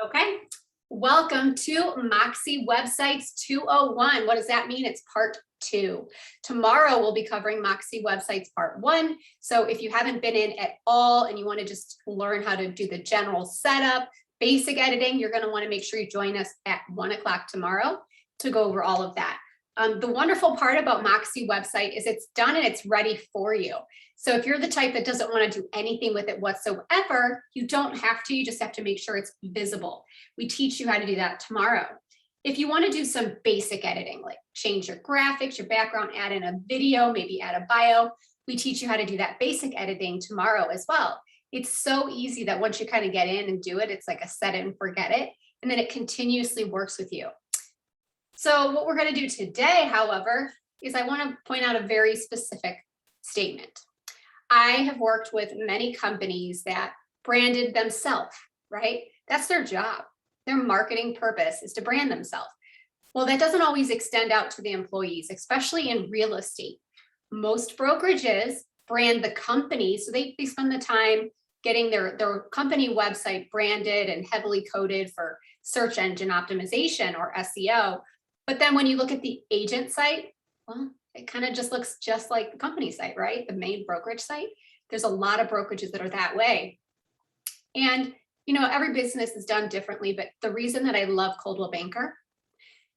Okay, welcome to Moxie Websites 201. What does that mean? It's part 2. Tomorrow we'll be covering Moxie Websites part 1. So if you haven't been in at all and you want to just learn how to do the general setup, basic editing, you're going to want to make sure you join us at 1 o'clock tomorrow to go over all of that. The wonderful part about Moxie website is it's done and it's ready for you. So if you're the type that doesn't want to do anything with it whatsoever, you don't have to, you just have to make sure it's visible. We teach you how to do that tomorrow. If you want to do some basic editing, like change your graphics, your background, add in a video, maybe add a bio, we teach you how to do that basic editing tomorrow as well. It's so easy that once you kind of get in and do it, it's like a set it and forget it, and then it continuously works with you. So what we're going to do today, however, is I want to point out a very specific statement. I have worked with many companies that branded themselves, right? That's their job. Their marketing purpose is to brand themselves. Well, that doesn't always extend out to the employees, especially in real estate. Most brokerages brand the company, so they spend the time getting their company website branded and heavily coded for search engine optimization or SEO. But then when you look at the agent site, well, it kind of just looks just like the company site, right? The main brokerage site. There's a lot of brokerages that are that way. And, you know, every business is done differently, but the reason that I love Coldwell Banker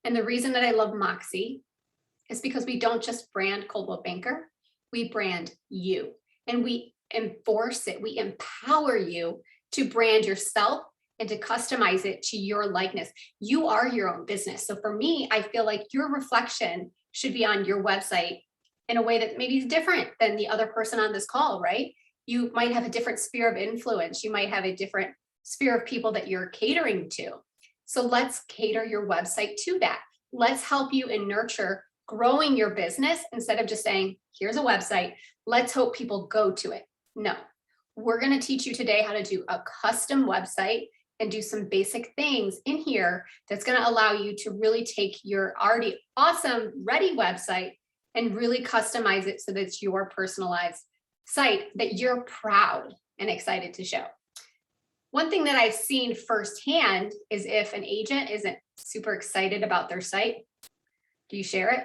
and the reason that I love Moxie is because we don't just brand Coldwell Banker, we brand you and we enforce it. We empower you to brand yourself and to customize it to your likeness. You are your own business. So for me, I feel like your reflection should be on your website in a way that maybe is different than the other person on this call, right? You might have a different sphere of influence. You might have a different sphere of people that you're catering to. So let's cater your website to that. Let's help you and nurture growing your business instead of just saying, here's a website, let's hope people go to it. No, we're going to teach you today how to do a custom website and do some basic things in here that's going to allow you to really take your already awesome ready website and really customize it so that it's your personalized site that you're proud and excited to show. One thing that I've seen firsthand is if an agent isn't super excited about their site, do you share it?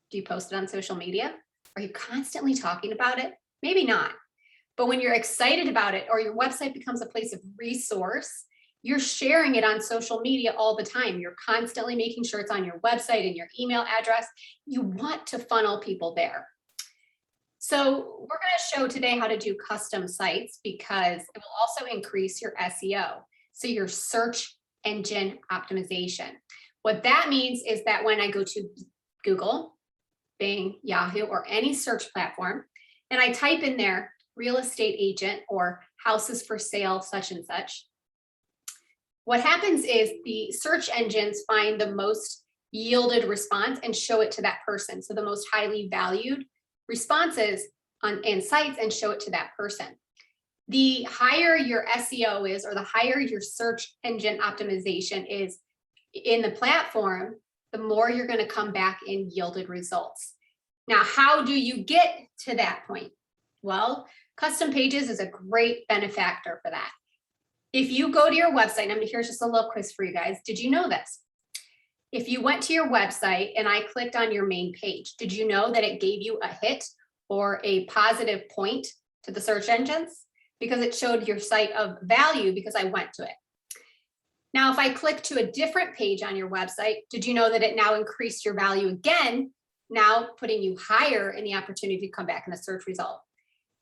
Do you post it on social media? Are you constantly talking about it? Maybe not. But when you're excited about it or your website becomes a place of resource, you're sharing it on social media all the time. You're constantly making sure it's on your website and your email address. You want to funnel people there. So we're going to show today how to do custom sites because it will also increase your SEO. So your search engine optimization. What that means is that when I go to Google, Bing, Yahoo, or any search platform, and I type in there real estate agent or houses for sale, such and such, what happens is the search engines find the most yielded response and show it to that person. So the most highly valued responses in sites and show it to that person. The higher your SEO is, or the higher your search engine optimization is in the platform, the more you're going to come back in yielded results. Now, how do you get to that point? Well, custom pages is a great benefactor for that. If you go to your website, and here's just a little quiz for you guys. Did you know this? If you went to your website and I clicked on your main page, did you know that it gave you a hit or a positive point to the search engines? Because it showed your site of value because I went to it. Now, if I click to a different page on your website, did you know that it now increased your value again, now putting you higher in the opportunity to come back in the search result?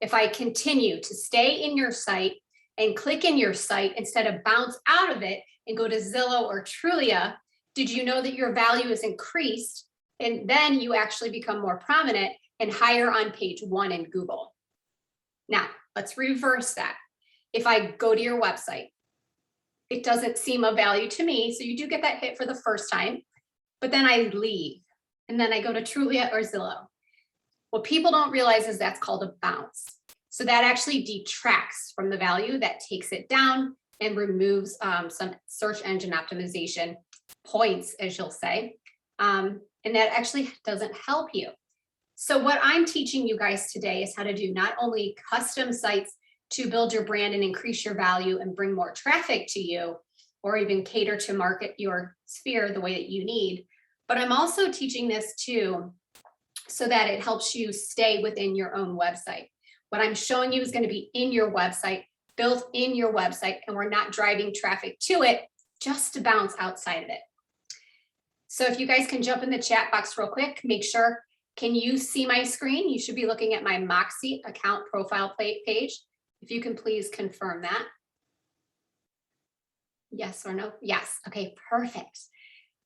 If I continue to stay in your site and click in your site instead of bounce out of it and go to Zillow or Trulia, did you know that your value is increased and then you actually become more prominent and higher on page 1 in Google? Now, let's reverse that. If I go to your website, it doesn't seem of value to me, so you do get that hit for the first time, but then I leave and then I go to Trulia or Zillow. What people don't realize is that's called a bounce. So that actually detracts from the value, that takes it down and removes some search engine optimization points, as you'll say. And that actually doesn't help you. So what I'm teaching you guys today is how to do not only custom sites to build your brand and increase your value and bring more traffic to you, or even cater to market your sphere the way that you need. But I'm also teaching this too, so that it helps you stay within your own website. What I'm showing you is going to be in your website, built in your website, and we're not driving traffic to it just to bounce outside of it. So if you guys can jump in the chat box real quick, make sure, can you see my screen? You should be looking at my Moxie account profile page. If you can please confirm that. Yes or no? Yes. Okay, perfect.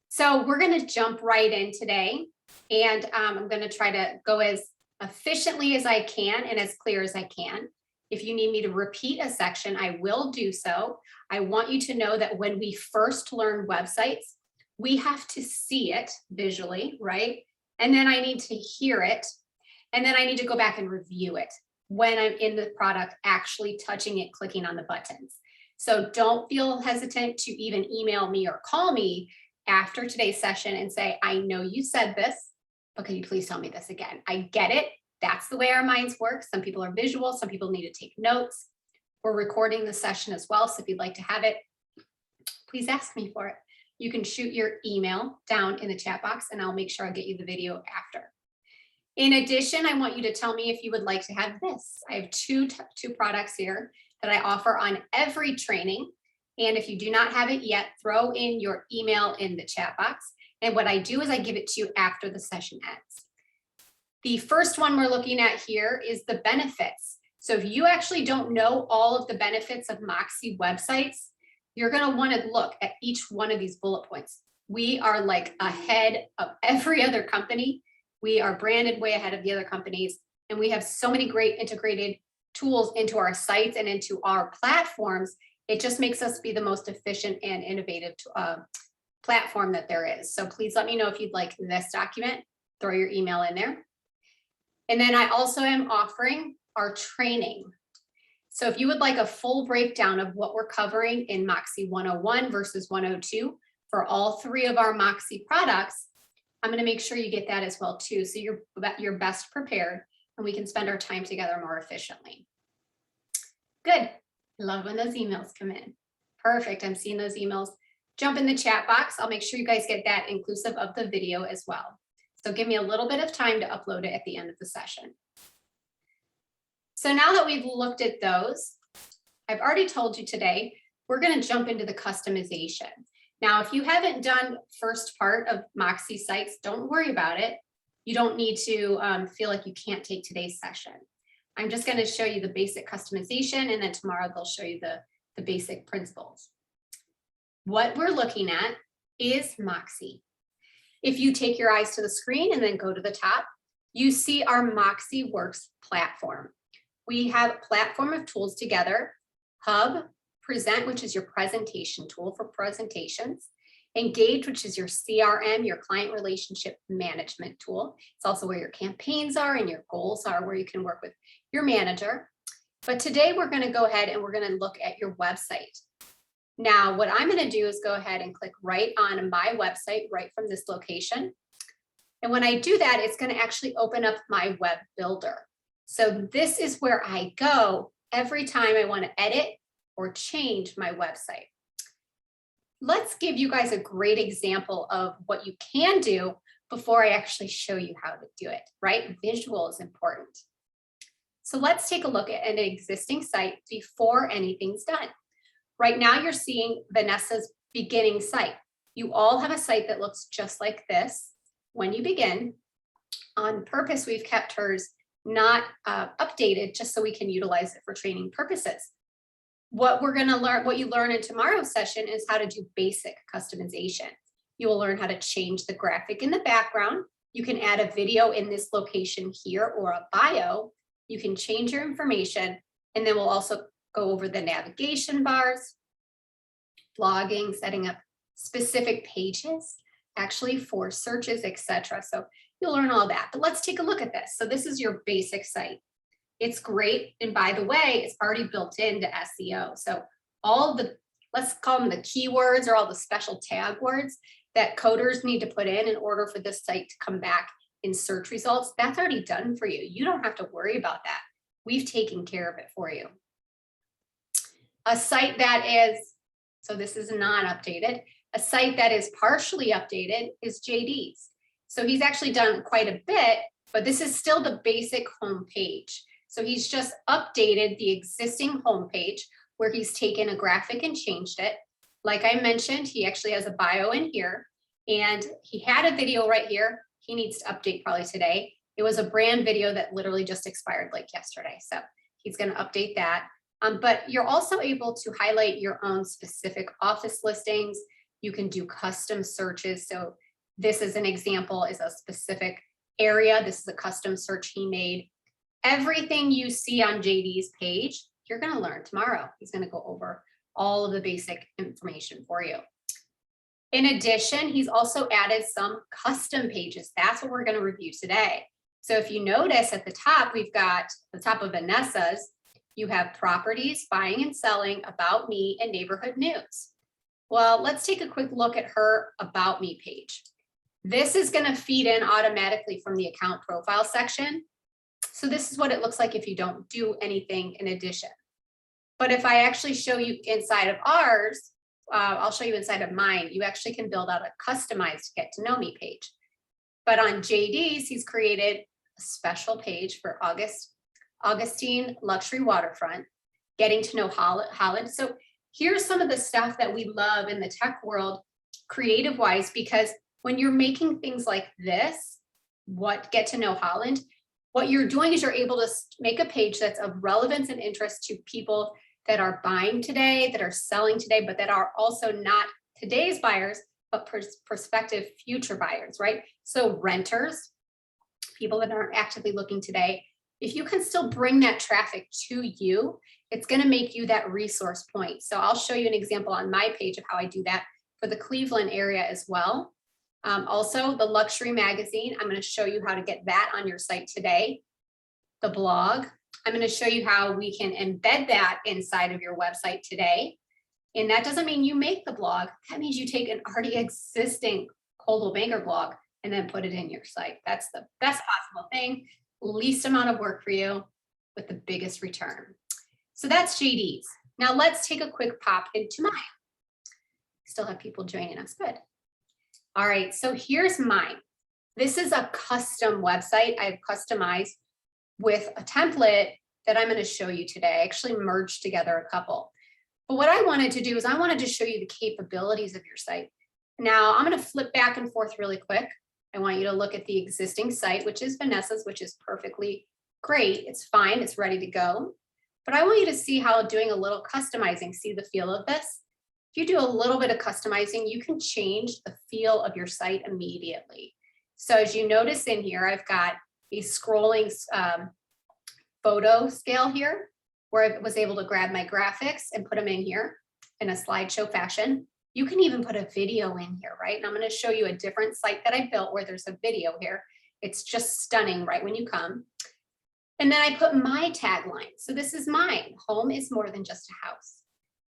So we're going to jump right in today, and I'm going to try to go as efficiently as I can and as clear as I can. If you need me to repeat a section, I will do so. I want you to know that when we first learn websites, we have to see it visually, right? And then I need to hear it. And then I need to go back and review it when I'm in the product, actually touching it, clicking on the buttons. So don't feel hesitant to even email me or call me after today's session and say, I know you said this, but can you please tell me this again? I get it. That's the way our minds work. Some people are visual. Some people need to take notes. We're recording the session as well. So if you'd like to have it, please ask me for it. You can shoot your email down in the chat box and I'll make sure I get you the video after. In addition, I want you to tell me if you would like to have this. I have two products here that I offer on every training. And if you do not have it yet, throw in your email in the chat box. And what I do is I give it to you after the session ends. The first one we're looking at here is the benefits. So if you actually don't know all of the benefits of Moxie websites, you're going to want to look at each one of these bullet points. We are like ahead of every other company. We are branded way ahead of the other companies. And we have so many great integrated tools into our sites and into our platforms. It just makes us be the most efficient and innovative platform that there is. So please let me know if you'd like this document. Throw your email in there. And then I also am offering our training. So if you would like a full breakdown of what we're covering in Moxie 101 versus 102 for all three of our Moxie products, I'm going to make sure you get that as well too. So you're best prepared and we can spend our time together more efficiently. Good. Love when those emails come in. Perfect. I'm seeing those emails. Jump in the chat box. I'll make sure you guys get that inclusive of the video as well. So give me a little bit of time to upload it at the end of the session. So now that we've looked at those, I've already told you today, we're going to jump into the customization. Now, if you haven't done first part of Moxie sites, don't worry about it. You don't need to feel like you can't take today's session. I'm just going to show you the basic customization, and then tomorrow they'll show you the basic principles. What we're looking at is Moxie. If you take your eyes to the screen and then go to the top, you see our Moxie Works platform. We have a platform of tools together: Hub, Present, which is your presentation tool for presentations; Engage, which is your CRM, your client relationship management tool. It's also where your campaigns are and your goals are, where you can work with your manager. But today we're going to go ahead and we're going to look at your website. Now, what I'm going to do is go ahead and click right on my website right from this location. And when I do that, it's going to actually open up my web builder. So this is where I go every time I want to edit or change my website. Let's give you guys a great example of what you can do before I actually show you how to do it, right? Visual is important. So let's take a look at an existing site before anything's done. Right now you're seeing Vanessa's beginning site. You all have a site that looks just like this when you begin. On purpose, we've kept hers not updated just so we can utilize it for training purposes. What we're going to learn, what you learn in tomorrow's session, is how to do basic customization. You will learn how to change the graphic in the background. You can add a video in this location here or a bio. You can change your information, and then we'll also go over the navigation bars, blogging, setting up specific pages, actually for searches, etc. So you'll learn all that. But let's take a look at this. So this is your basic site. It's great. And by the way, it's already built into SEO. So all the, let's call them the keywords or all the special tag words that coders need to put in order for this site to come back in search results, that's already done for you. You don't have to worry about that. We've taken care of it for you. A site that is So this is not updated. A site that is partially updated is JD's. So he's actually done quite a bit, but this is still the basic home page. So he's just updated the existing home page where he's taken a graphic and changed it. Like I mentioned, he actually has a bio in here, and he had a video right here. He needs to update probably today. It was a brand video that literally just expired like yesterday. So he's going to update that. But you're also able to highlight your own specific office listings. You can do custom searches. So this is an example, is a specific area. This is a custom search he made. Everything you see on JD's page, you're going to learn tomorrow. He's going to go over all of the basic information for you. In addition, he's also added some custom pages. That's what we're going to review today. So if you notice at the top, we've got the top of Vanessa's, you have properties, buying and selling, about me, and neighborhood news. Well, let's take a quick look at her about me page. This is going to feed in automatically from the account profile section. So this is what it looks like if you don't do anything in addition. But if I actually show you inside of ours, I'll show you inside of mine, you actually can build out a customized get to know me page. But on JD's, he's created a special page for Augustine Luxury Waterfront, getting to know Holland. So here's some of the stuff that we love in the tech world, creative wise, because when you're making things like this, get to know Holland, what you're doing is you're able to make a page that's of relevance and interest to people that are buying today, that are selling today, but that are also not today's buyers, but prospective future buyers, right? So renters, people that aren't actively looking today, if you can still bring that traffic to you, it's going to make you that resource point. So I'll show you an example on my page of how I do that for the Cleveland area as well. Also, the luxury magazine, I'm going to show you how to get that on your site today. The blog, I'm going to show you how we can embed that inside of your website today. And that doesn't mean you make the blog. That means you take an already existing Coldwell Banker blog and then put it in your site. That's the best possible thing. Least amount of work for you with the biggest return. So that's JD's. Now let's take a quick pop into mine. Still have people joining us. Good. All right, so here's mine. This is a custom website I've customized with a template that I'm going to show you today. I actually merged together a couple. But what I wanted to do is I wanted to show you the capabilities of your site. Now I'm going to flip back and forth really quick. I want you to look at the existing site, which is Vanessa's, which is perfectly great. It's fine. It's ready to go. But I want you to see how doing a little customizing, see the feel of this. If you do a little bit of customizing, you can change the feel of your site immediately. So as you notice in here, I've got a scrolling photo scale here where I was able to grab my graphics and put them in here in a slideshow fashion. You can even put a video in here, right? And I'm going to show you a different site that I built where there's a video here. It's just stunning right when you come. And then I put my tagline. So this is mine. Home is more than just a house.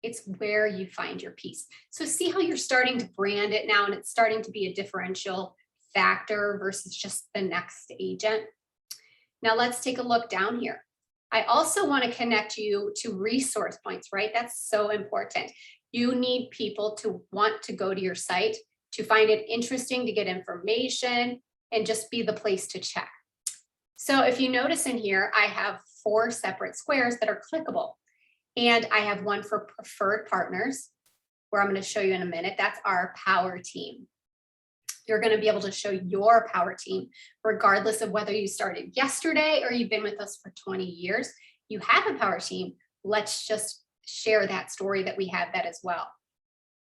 It's where you find your peace. So see how you're starting to brand it now, and it's starting to be a differential factor versus just the next agent. Now let's take a look down here. I also want to connect you to resource points, right? That's so important. You need people to want to go to your site, to find it interesting, to get information, and just be the place to check. So if you notice in here, I have 4 separate squares that are clickable. And I have one for preferred partners, where I'm going to show you in a minute. That's our power team. You're going to be able to show your power team, regardless of whether you started yesterday or you've been with us for 20 years. You have a power team. Let's just share that story that we have that as well.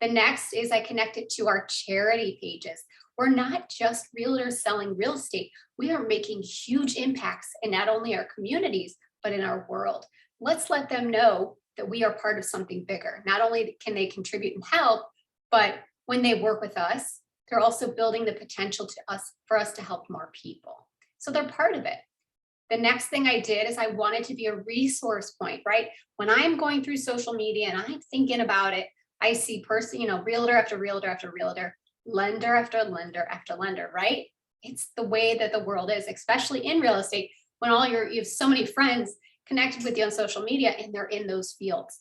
The next is I connect it to our charity pages. We're not just realtors selling real estate. We are making huge impacts in not only our communities, but in our world. Let's let them know that we are part of something bigger. Not only can they contribute and help, but when they work with us, they're also building the potential for us to help more people. So they're part of it. The next thing I did is I wanted to be a resource point, right? When I'm going through social media and I'm thinking about it, I see realtor after realtor after realtor, lender after lender after lender, right? It's the way that the world is, especially in real estate, when you have so many friends connected with you on social media and they're in those fields.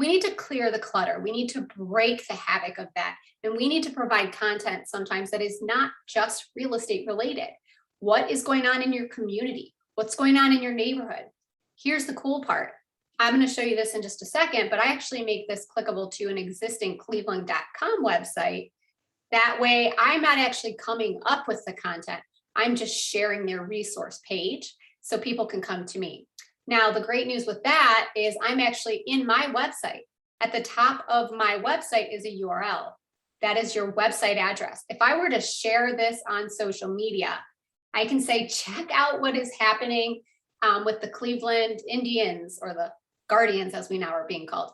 We need to clear the clutter. We need to break the havoc of that. And we need to provide content sometimes that is not just real estate related. What is going on in your community? What's going on in your neighborhood? Here's the cool part. I'm going to show you this in just a second, but I actually make this clickable to an existing cleveland.com website. That way I'm not actually coming up with the content. I'm just sharing their resource page so people can come to me. Now, the great news with that is I'm actually in my website. At the top of my website is a URL. That is your website address. If I were to share this on social media, I can say, check out what is happening with the Cleveland Indians, or the Guardians, as we now are being called.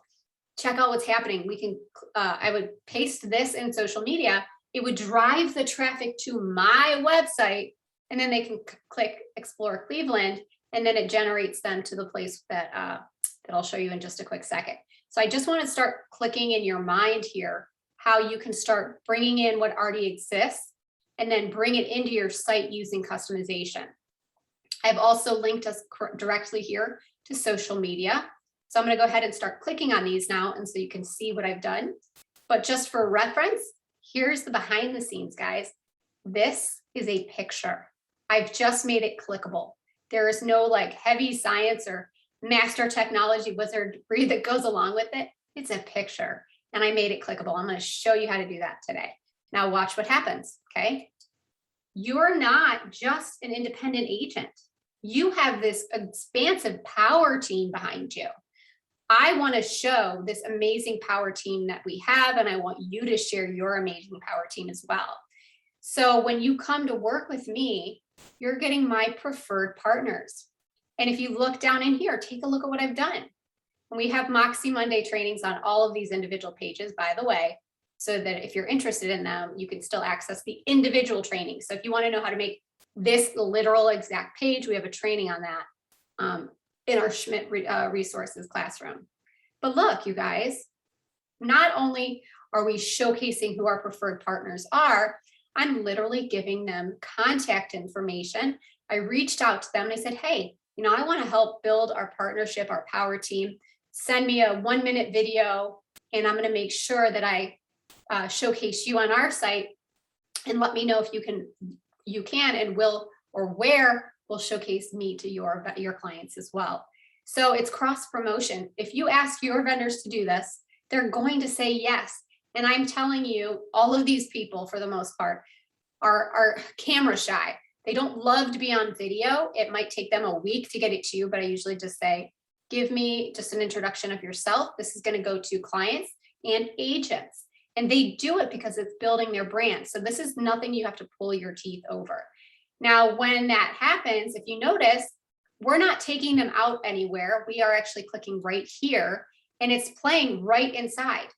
Check out what's happening. We can, I would paste this in social media. It would drive the traffic to my website, and then they can click Explore Cleveland, and then it generates them to the place that, that I'll show you in just a quick second. So I just want to start clicking in your mind here, how you can start bringing in what already exists and then bring it into your site using customization. I've also linked us directly here to social media. So I'm going to go ahead and start clicking on these now, and so you can see what I've done. But just for reference, here's the behind the scenes, guys. This is a picture. I've just made it clickable. There is no like heavy science or master technology wizardry that goes along with it. It's a picture, and I made it clickable. I'm going to show you how to do that today. Now watch what happens, okay? You're not just an independent agent. You have this expansive power team behind you. I want to show this amazing power team that we have, and I want you to share your amazing power team as well. So when you come to work with me, you're getting my preferred partners. And if you look down in here, take a look at what I've done. And we have Moxie Monday trainings on all of these individual pages, by the way, so that if you're interested in them, you can still access the individual training. So if you want to know how to make this the literal exact page, we have a training on that in our Schmidt resources classroom. But look, you guys, not only are we showcasing who our preferred partners are, I'm literally giving them contact information. I reached out to them and I said, hey, you know, I want to help build our partnership, our power team. Send me a 1-minute video, and I'm going to make sure that I showcase you on our site, and let me know if you can and will, or where will showcase me to your clients as well. So it's cross promotion. If you ask your vendors to do this, they're going to say yes. And I'm telling you, all of these people, for the most part, are camera shy. They don't love to be on video. It might take them a week to get it to you, but I usually just say, give me just an introduction of yourself. This is going to go to clients and agents. And they do it because it's building their brand. So this is nothing you have to pull your teeth over. Now, when that happens, if you notice, we're not taking them out anywhere. We are actually clicking right here, and it's playing right inside.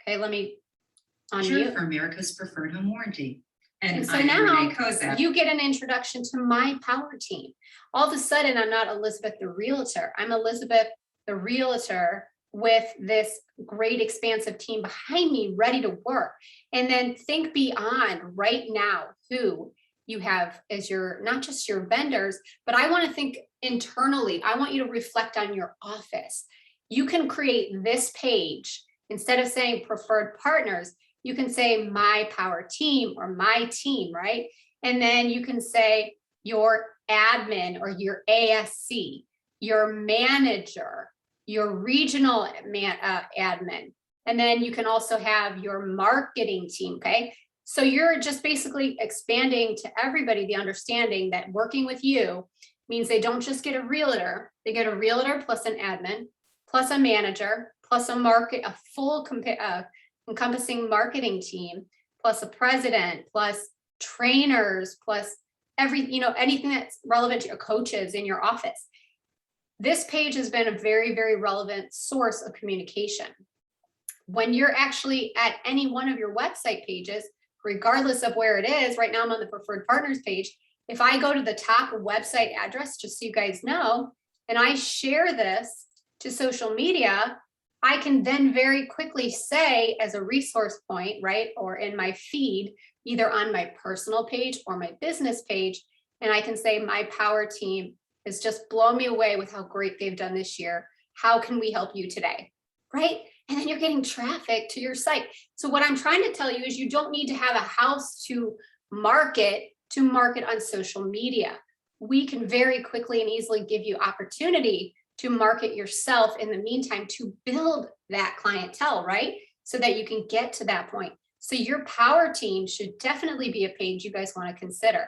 Okay, let me unmute. For America's Preferred Home Warranty. And so now you get an introduction to my power team. All of a sudden, I'm not Elizabeth the Realtor. I'm Elizabeth the Realtor with this great expansive team behind me ready to work. And then think beyond right now who you have as your, not just your vendors, but I want to think internally. I want you to reflect on your office. You can create this page. Instead of saying preferred partners, you can say my power team or my team, right? And then you can say your admin or your ASC, your manager, your regional admin. And then you can also have your marketing team, okay? So you're just basically expanding to everybody the understanding that working with you means they don't just get a realtor, they get a realtor plus an admin, plus a manager, plus a full encompassing marketing team, plus a president, plus trainers, plus anything that's relevant to your coaches in your office. This page has been a very, very relevant source of communication. When you're actually at any one of your website pages, regardless of where it is, right now I'm on the preferred partners page. If I go to the top website address, just so you guys know, and I share this to social media, I can then very quickly say as a resource point, right? Or in my feed, either on my personal page or my business page. And I can say my power team has just blown me away with how great they've done this year, how can we help you today, right? And then you're getting traffic to your site. So what I'm trying to tell you is you don't need to have a house to market on social media. We can very quickly and easily give you opportunity to market yourself in the meantime to build that clientele, right? So that you can get to that point. So your power team should definitely be a page you guys want to consider.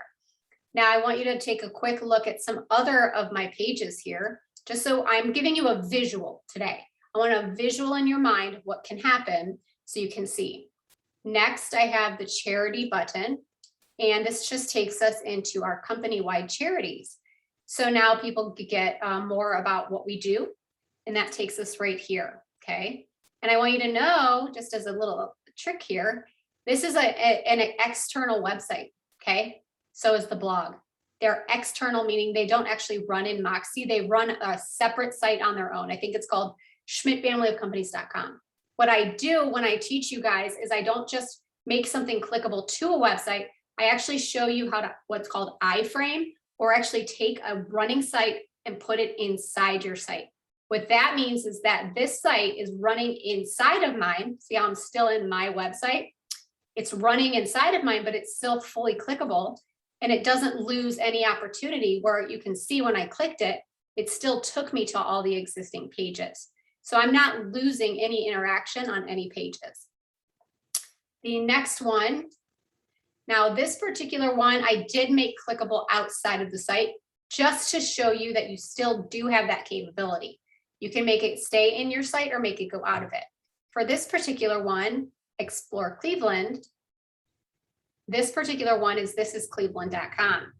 Now I want you to take a quick look at some other of my pages here, just so I'm giving you a visual today. I want a visual in your mind what can happen so you can see. Next, I have the charity button, and this just takes us into our company-wide charities. So now people could get more about what we do, and that takes us right here, okay? And I want you to know, just as a little trick here, this is an external website, okay? So is the blog. They're external, meaning they don't actually run in Moxie. They run a separate site on their own. I think it's called schmidtfamilyofcompanies.com. What I do when I teach you guys is I don't just make something clickable to a website. I actually show you how to, what's called iframe, or actually take a running site and put it inside your site. What that means is that this site is running inside of mine. See how I'm still in my website? It's running inside of mine, but it's still fully clickable, and it doesn't lose any opportunity where you can see when I clicked it, it still took me to all the existing pages. So I'm not losing any interaction on any pages. The next one, now this particular one, I did make clickable outside of the site just to show you that you still do have that capability. You can make it stay in your site or make it go out of it. For this particular one, Explore Cleveland, this particular one is thisiscleveland.com.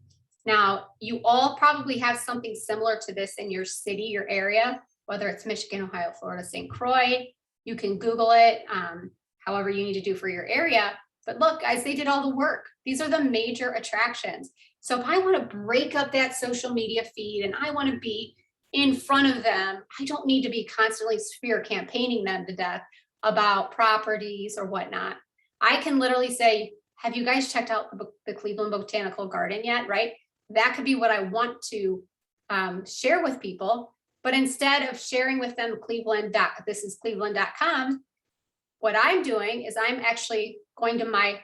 Now, you all probably have something similar to this in your city, your area, whether it's Michigan, Ohio, Florida, St. Croix. You can Google it, however you need to do for your area. But look, guys, they did all the work. These are the major attractions. So if I want to break up that social media feed and I want to be in front of them, I don't need to be constantly smear campaigning them to death about properties or whatnot. I can literally say, have you guys checked out the Cleveland Botanical Garden yet, right? That could be what I want to share with people. But instead of sharing with them thisiscleveland.com, what I'm doing is I'm actually going to my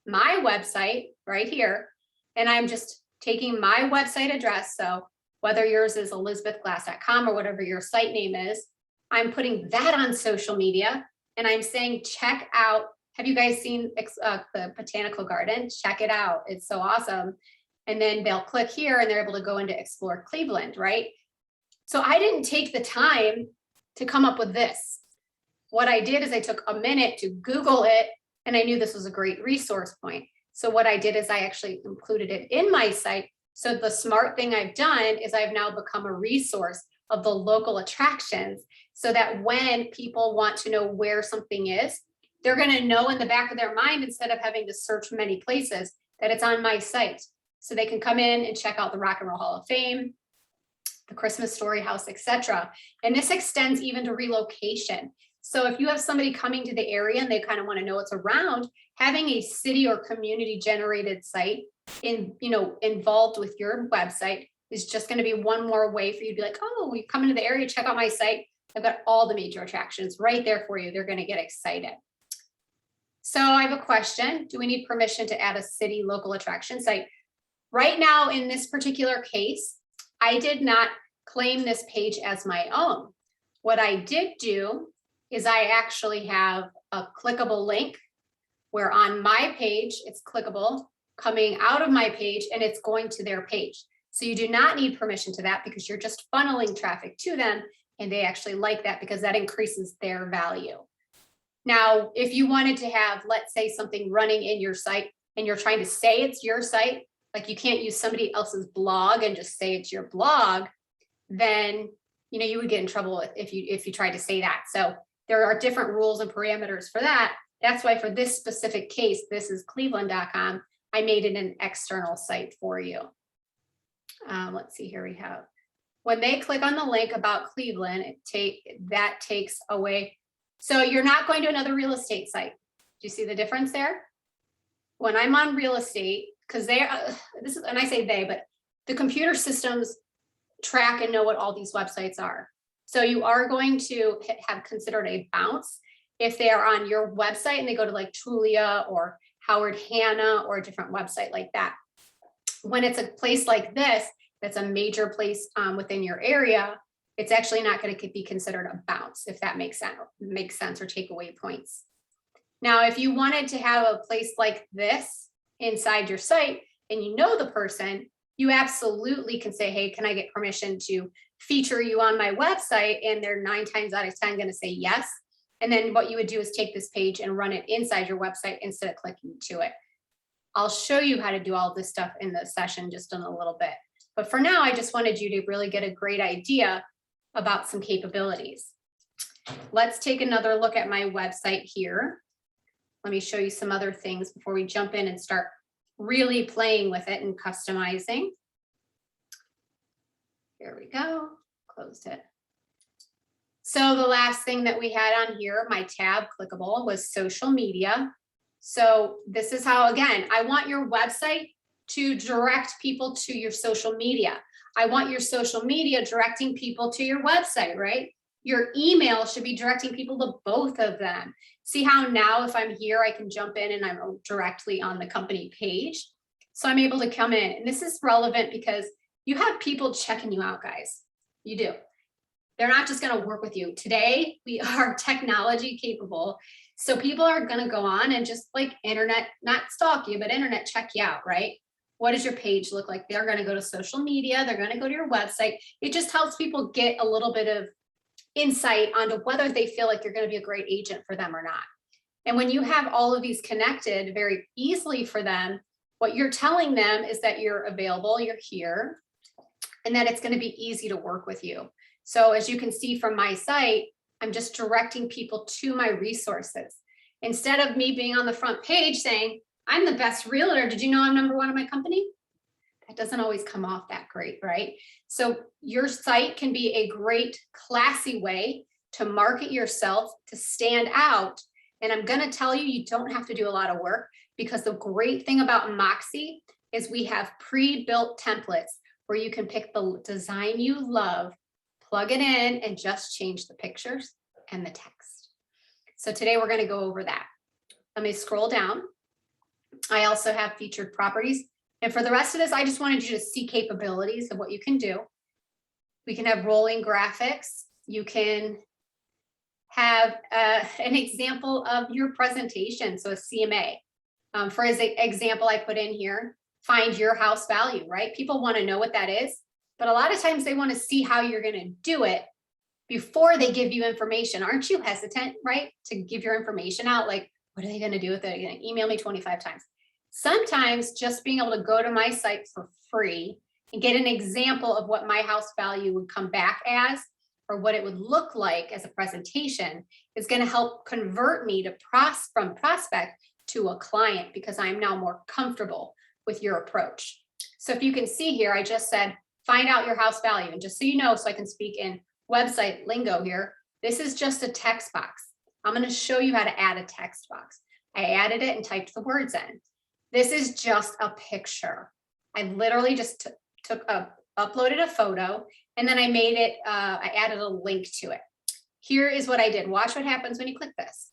website right here, and I'm just taking my website address. So whether yours is elizabethglass.com or whatever your site name is, I'm putting that on social media, and I'm saying, check out, have you guys seen the Botanical Garden? Check it out. It's so awesome. And then they'll click here and they're able to go into Explore Cleveland, right? So I didn't take the time to come up with this. What I did is I took a minute to Google it, and I knew this was a great resource point. So what I did is I actually included it in my site. So the smart thing I've done is I've now become a resource of the local attractions, so that when people want to know where something is, they're going to know in the back of their mind, instead of having to search many places, that it's on my site. So they can come in and check out the Rock and Roll Hall of Fame, the Christmas Story House, etc. And this extends even to relocation. So if you have somebody coming to the area and they kind of want to know what's around, having a city or community generated site involved with your website is just going to be one more way for you to be like, oh, you come into the area, check out my site. I've got all the major attractions right there for you. They're going to get excited. So I have a question. Do we need permission to add a city local attraction site? Right now, in this particular case, I did not claim this page as my own. What I did do is I actually have a clickable link where on my page, it's clickable, coming out of my page, and it's going to their page. So you do not need permission to that, because you're just funneling traffic to them, and they actually like that because that increases their value. Now, if you wanted to have, let's say, something running in your site and you're trying to say it's your site, like you can't use somebody else's blog and just say it's your blog, then you would get in trouble if you tried to say that. So there are different rules and parameters for that. That's why for this specific case, this is cleveland.com. I made it an external site for you. Let's see here, we have, when they click on the link about Cleveland, that takes away. So you're not going to another real estate site. Do you see the difference there? When I'm on real estate, because and I say they, but the computer systems track and know what all these websites are. So you are going to have considered a bounce if they are on your website and they go to like Trulia or Howard Hanna or a different website like that. When it's a place like this, that's a major place within your area, it's actually not going to be considered a bounce, if that makes sense or take away points. Now, if you wanted to have a place like this inside your site and you know the person, you absolutely can say, hey, can I get permission to feature you on my website? And they're 9 times out of 10 going to say yes. And then what you would do is take this page and run it inside your website instead of clicking to it. I'll show you how to do all this stuff in the session just in a little bit. But for now, I just wanted you to really get a great idea about some capabilities. Let's take another look at my website here. Let me show you some other things before we jump in and start really playing with it and customizing. Here we go, closed it. So the last thing that we had on here, my tab clickable, was social media. So this is how, again, I want your website to direct people to your social media. I want your social media directing people to your website, right? Your email should be directing people to both of them. See how now if I'm here, I can jump in and I'm directly on the company page. So I'm able to come in, and this is relevant because you have people checking you out, guys. You do. They're not just going to work with you. Today, we are technology capable. So people are going to go on and just like internet, not stalk you, but internet check you out, right? What does your page look like? They're going to go to social media. They're going to go to your website. It just helps people get a little bit of insight onto whether they feel like you're going to be a great agent for them or not. And when you have all of these connected very easily for them, what you're telling them is that you're available, you're here, and that it's going to be easy to work with you. So as you can see from my site, I'm just directing people to my resources. Instead of me being on the front page saying, I'm the best realtor, did you know I'm #1 in my company? That doesn't always come off that great, right? So your site can be a great, classy way to market yourself, to stand out. And I'm going to tell you, you don't have to do a lot of work, because the great thing about Moxie is we have pre-built templates where you can pick the design you love, plug it in, and just change the pictures and the text. So today we're going to go over that. Let me scroll down. I also have featured properties. And for the rest of this, I just wanted you to see capabilities of what you can do. We can have rolling graphics. You can have an example of your presentation, so a CMA. For example, I put in here, find your house value, right? People want to know what that is, but a lot of times they want to see how you're going to do it before they give you information. Aren't you hesitant, right, to give your information out? Like, what are they going to do with it? They're going to email me 25 times. Sometimes just being able to go to my site for free and get an example of what my house value would come back as, or what it would look like as a presentation, is going to help convert me to from prospect to a client, because I'm now more comfortable with your approach. So if you can see here, I just said, find out your house value. And just so you know, so I can speak in website lingo here, this is just a text box. I'm going to show you how to add a text box. I added it and typed the words in. This is just a picture. I literally just uploaded a photo, and then I made it, I added a link to it. Here is what I did. Watch what happens when you click this.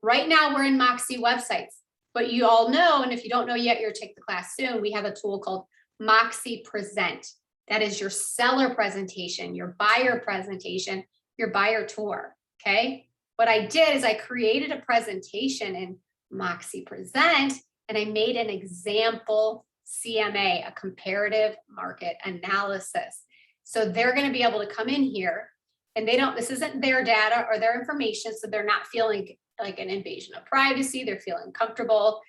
Right now we're in Moxie websites, but you all know, and if you don't know yet, you'll take the class soon, we have a tool called Moxie Present. That is your seller presentation, your buyer presentation, your buyer tour, okay? What I did is I created a presentation in Moxie Present, and I made an example CMA, a comparative market analysis. So they're going to be able to come in here, and this isn't their data or their information, so they're not feeling like an invasion of privacy. They're feeling comfortable.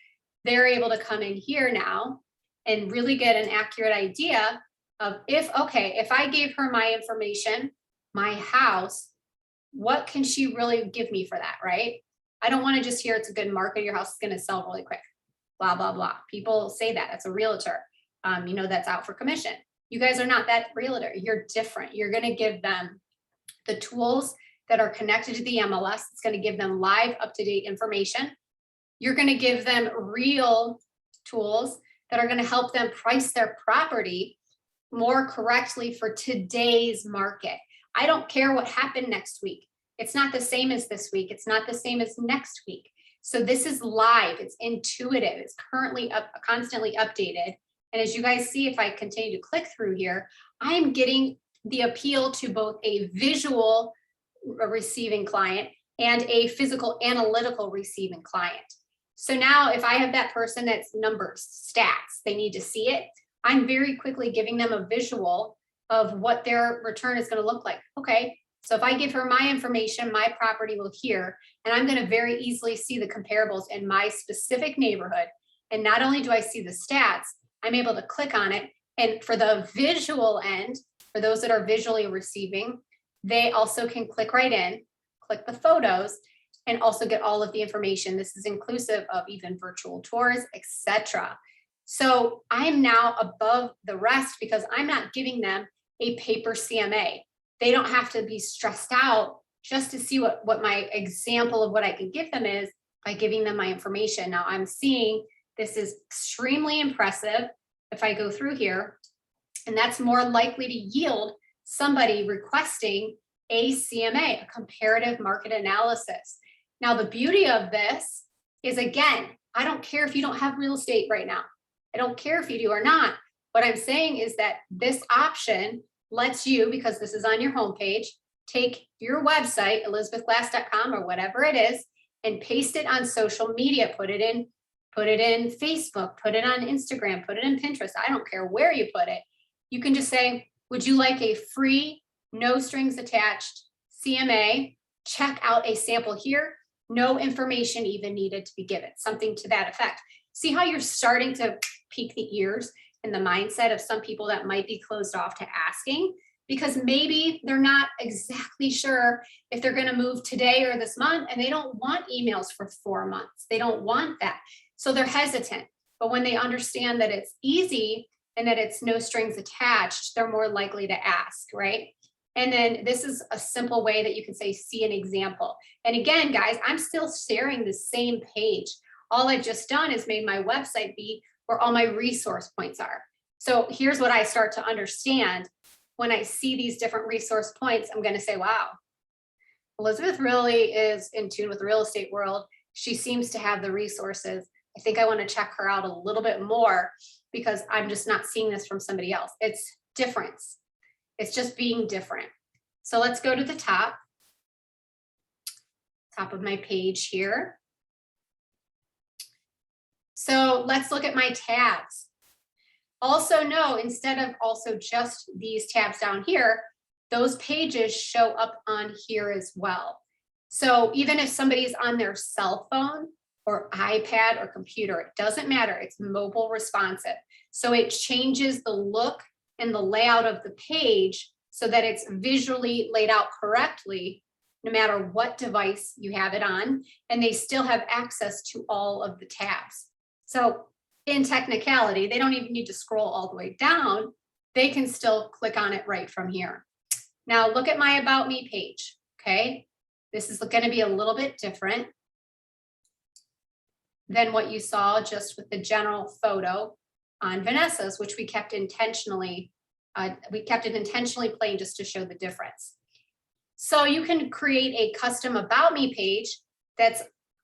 They're able to come in here now and really get an accurate idea of if I gave her my information, my house, what can she really give me for that, right? I don't want to just hear it's a good market, your house is going to sell really quick, blah, blah, blah. People say that. That's a realtor, that's out for commission. You guys are not that realtor. You're different. You're going to give them the tools that are connected to the MLS. It's going to give them live, up-to-date information. You're going to give them real tools that are going to help them price their property more correctly for today's market. I don't care what happened next week. It's not the same as this week. It's not the same as next week. So this is live, it's intuitive, it's currently constantly updated. And as you guys see, if I continue to click through here, I'm getting the appeal to both a visual receiving client and a physical analytical receiving client. So now if I have that person that's numbers, stats, they need to see it, I'm very quickly giving them a visual of what their return is going to look like. Okay, so if I give her my information, my property will here, and I'm going to very easily see the comparables in my specific neighborhood. And not only do I see the stats, I'm able to click on it. And for the visual end, for those that are visually receiving, they also can click right in, click the photos, and also get all of the information. This is inclusive of even virtual tours, etc. So I'm now above the rest because I'm not giving them a paper CMA. They don't have to be stressed out just to see what my example of what I could give them is by giving them my information. Now I'm seeing this is extremely impressive if I go through here, and that's more likely to yield somebody requesting a CMA, a comparative market analysis. Now, the beauty of this is, again, I don't care if you don't have real estate right now. I don't care if you do or not. What I'm saying is that this option lets you, because this is on your homepage, take your website, elizabethglass.com or whatever it is, and paste it on social media, put it in Facebook, put it on Instagram, put it in Pinterest. I don't care where you put it. You can just say, would you like a free, no strings attached CMA? Check out a sample here. No information even needed to be given, something to that effect. See how you're starting to pique the ears and the mindset of some people that might be closed off to asking, because maybe they're not exactly sure if they're going to move today or this month, and they don't want emails for 4 months. They don't want that. So they're hesitant. But when they understand that it's easy and that it's no strings attached, they're more likely to ask, right? And then this is a simple way that you can say, see an example. And again, guys, I'm still sharing the same page. All I've just done is made my website be where all my resource points are. So here's what I start to understand. When I see these different resource points, I'm going to say, wow, Elizabeth really is in tune with the real estate world. She seems to have the resources. I think I want to check her out a little bit more because I'm just not seeing this from somebody else. It's difference. It's just being different. So let's go to the top of my page here. So let's look at my tabs. Also know, instead of also just these tabs down here, those pages show up on here as well. So even if somebody's on their cell phone or iPad or computer, it doesn't matter, it's mobile responsive. So it changes the look and the layout of the page so that it's visually laid out correctly, no matter what device you have it on, and they still have access to all of the tabs. So in technicality, they don't even need to scroll all the way down. They can still click on it right from here. Now look at my About Me page, okay? This is going to be a little bit different than what you saw just with the general photo on Vanessa's, which we kept intentionally, plain just to show the difference. So you can create a custom About Me page that's,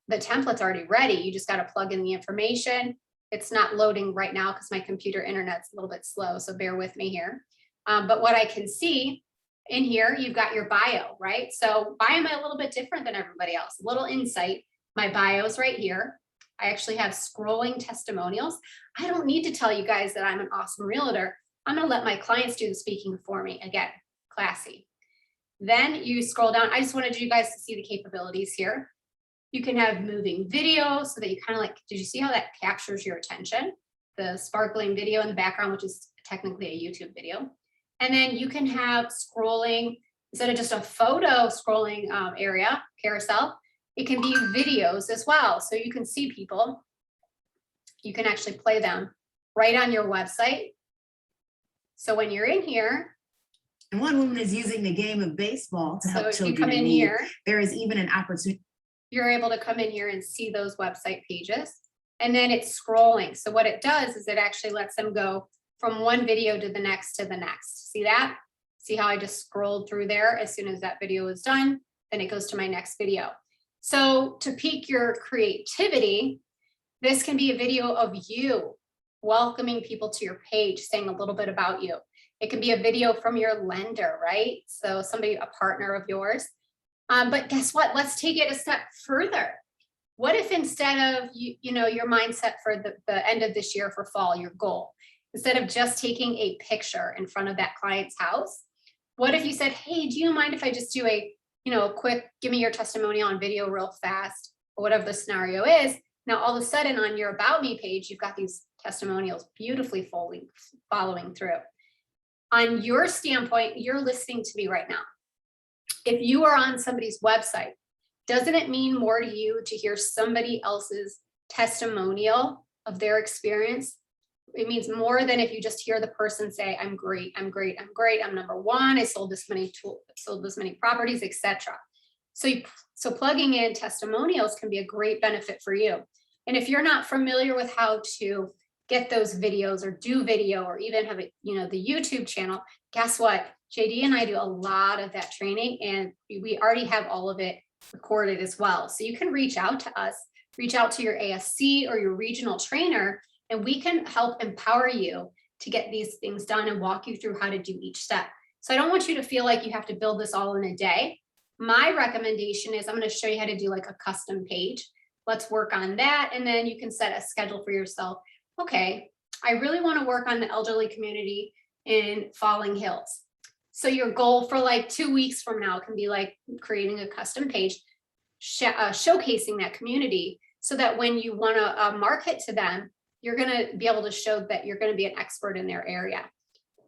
the template's already ready. You just got to plug in the information. It's not loading right now because my computer internet's a little bit slow, so bear with me here. But what I can see in here, you've got your bio, right? So why am I a little bit different than everybody else? A little insight, my bio's right here. I actually have scrolling testimonials. I don't need to tell you guys that I'm an awesome realtor. I'm gonna let my clients do the speaking for me. Again, classy. Then you scroll down. I just wanted you guys to see the capabilities here. You can have moving video so that you kind of like, did you see how that captures your attention? The sparkling video in the background, which is technically a YouTube video. And then you can have scrolling, instead of just a photo scrolling area, carousel, it can be videos as well. So you can see people, you can actually play them right on your website. So when you're in here, and one woman is using the game of baseball to help so if you children come in in need. here, There is even an opportunity. you're able to come in here and see those website pages. And then it's scrolling. So what it does is it actually lets them go from one video to the next to the next. See that? See how I just scrolled through there as soon as that video is done, then it goes to my next video. So to pique your creativity, this can be a video of you welcoming people to your page, saying a little bit about you. It can be a video from your lender, right? So somebody, a partner of yours. But guess what? Let's take it a step further. What if instead of your mindset for the end of this year for fall, your goal, instead of just taking a picture in front of that client's house, what if you said, hey, do you mind if I just do a quick, give me your testimonial on video real fast, or whatever the scenario is. Now, all of a sudden on your About Me page, you've got these testimonials beautifully following through. On your standpoint, you're listening to me right now. If you are on somebody's website, doesn't it mean more to you to hear somebody else's testimonial of their experience? It means more than if you just hear the person say, I'm great, I'm great, I'm great, I'm number one, I sold this many properties, etc. So plugging in testimonials can be a great benefit for you. And if you're not familiar with how to get those videos or do video or even have it, the YouTube channel, guess what? JD and I do a lot of that training, and we already have all of it recorded as well. So you can reach out to us, reach out to your ASC or your regional trainer, and we can help empower you to get these things done and walk you through how to do each step. So I don't want you to feel like you have to build this all in a day. My recommendation is I'm going to show you how to do like a custom page. Let's work on that. And then you can set a schedule for yourself. Okay, I really want to work on the elderly community in Falling Hills. So your goal for like 2 weeks from now can be like creating a custom page, showcasing that community so that when you want to market to them, you're going to be able to show that you're going to be an expert in their area.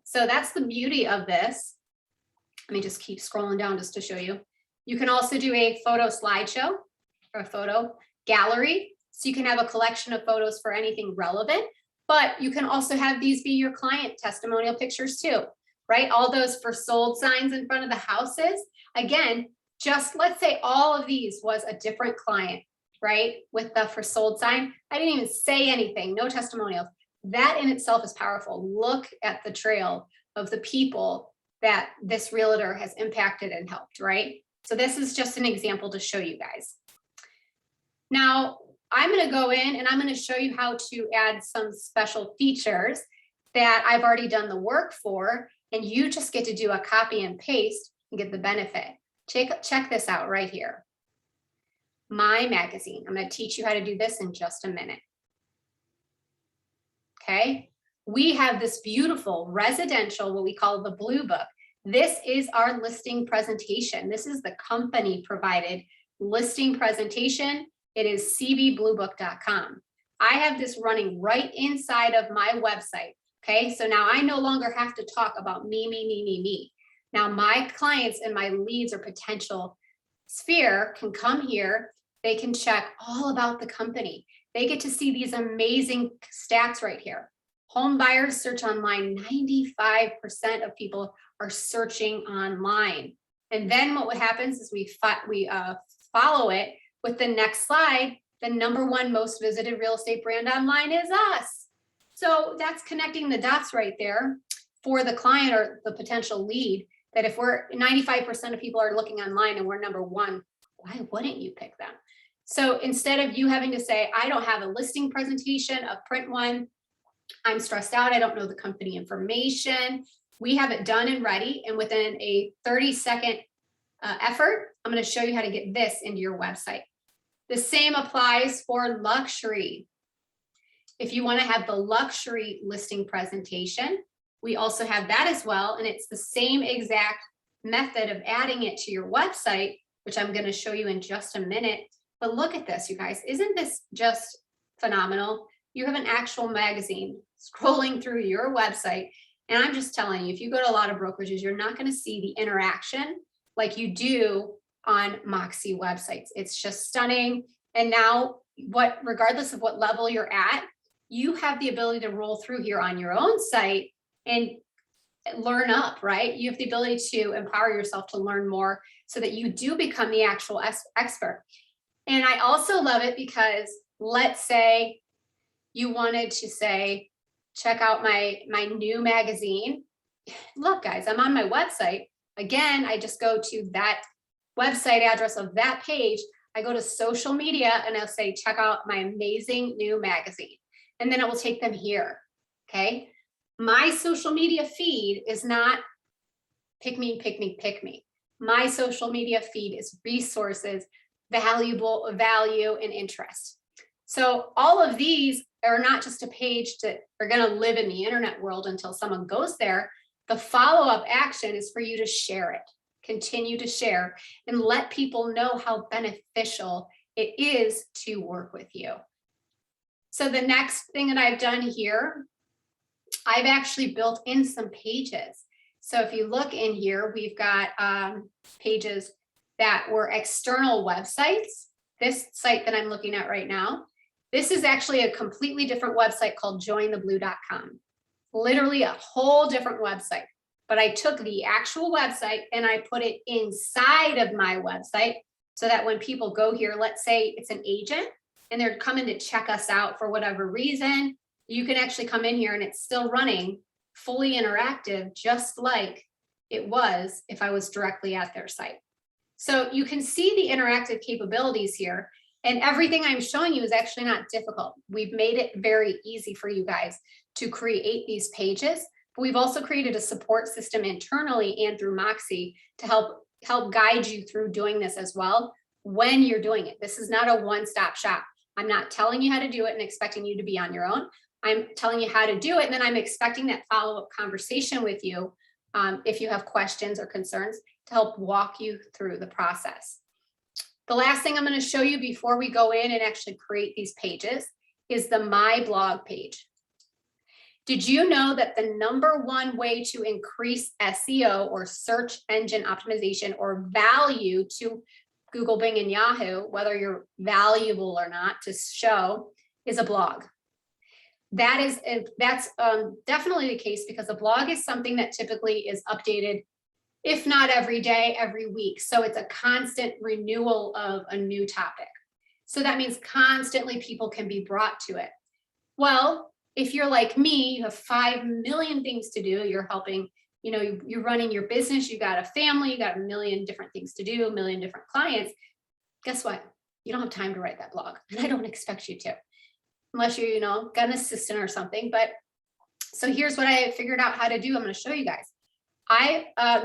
So that's the beauty of this. Let me just keep scrolling down just to show you. You can also do a photo slideshow or a photo gallery. So you can have a collection of photos for anything relevant, but you can also have these be your client testimonial pictures too, right? All those for sold signs in front of the houses. Again, just let's say all of these was a different client, right? With the for sold sign, I didn't even say anything, no testimonials. That in itself is powerful. Look at the trail of the people that this realtor has impacted and helped, right? So this is just an example to show you guys. Now, I'm going to go in and I'm going to show you how to add some special features that I've already done the work for, and you just get to do a copy and paste and get the benefit. Check this out right here. My magazine. I'm going to teach you how to do this in just a minute. Okay. We have this beautiful residential, what we call the blue book. This is our listing presentation. This is the company provided listing presentation. It is cbbluebook.com. I have this running right inside of my website. Okay. So now I no longer have to talk about me. Now my clients and my leads or potential sphere can come here. They can check all about the company. They get to see these amazing stats right here. Home buyers search online. 95% of people are searching online. And then what happens is we follow it with the next slide. The #1 most visited real estate brand online is us. So that's connecting the dots right there for the client or the potential lead, that if we're 95% of people are looking online and we're #1, why wouldn't you pick them? So instead of you having to say, I don't have a listing presentation, a print one, I'm stressed out, I don't know the company information, we have it done and ready. And within a 30-second effort, I'm going to show you how to get this into your website. The same applies for luxury. If you want to have the luxury listing presentation, we also have that as well. And it's the same exact method of adding it to your website, which I'm going to show you in just a minute. But look at this, you guys. Isn't this just phenomenal? You have an actual magazine scrolling through your website. And I'm just telling you, if you go to a lot of brokerages, you're not going to see the interaction like you do on Moxie websites. It's just stunning. And now, regardless of what level you're at, you have the ability to roll through here on your own site and learn up, right? You have the ability to empower yourself to learn more so that you do become the actual expert. And I also love it because let's say you wanted to say, check out my new magazine. look guys, I'm on my website. Again, I just go to that website address of that page. I go to social media and I'll say, check out my amazing new magazine. And then it will take them here, okay? My social media feed is not pick me, pick me, pick me. My social media feed is resources, valuable value, and interest. So all of these are not just a page that are going to live in the internet world until someone goes there. The follow-up action is for you to share it, continue to share, and let people know how beneficial it is to work with you. So the next thing that I've done here, I've actually built in some pages. So if you look in here, we've got pages that were external websites. This site that I'm looking at right now, this is actually a completely different website called jointheblue.com. Literally a whole different website. But I took the actual website and I put it inside of my website so that when people go here, let's say it's an agent and they're coming to check us out for whatever reason, you can actually come in here and it's still running fully interactive, just like it was if I was directly at their site. So you can see the interactive capabilities here, and everything I'm showing you is actually not difficult. We've made it very easy for you guys to create these pages, but we've also created a support system internally and through Moxie to help guide you through doing this as well when you're doing it. This is not a one-stop shop. I'm not telling you how to do it and expecting you to be on your own. I'm telling you how to do it, and then I'm expecting that follow-up conversation with you if you have questions or concerns to help walk you through the process. The last thing I'm going to show you before we go in and actually create these pages is the My Blog page. Did you know that the #1 way to increase SEO or search engine optimization or value to Google, Bing, and Yahoo, whether you're valuable or not to show, is a blog? That's definitely the case because a blog is something that typically is updated, if not every day, every week. So it's a constant renewal of a new topic. So that means constantly people can be brought to it. Well, if you're like me, you have 5 million things to do. You're helping, you're running your business. You got a family, you got a million different things to do, a million different clients. Guess what? You don't have time to write that blog. And I don't expect you to, unless you, got an assistant or something. But so here's what I figured out how to do. I'm going to show you guys.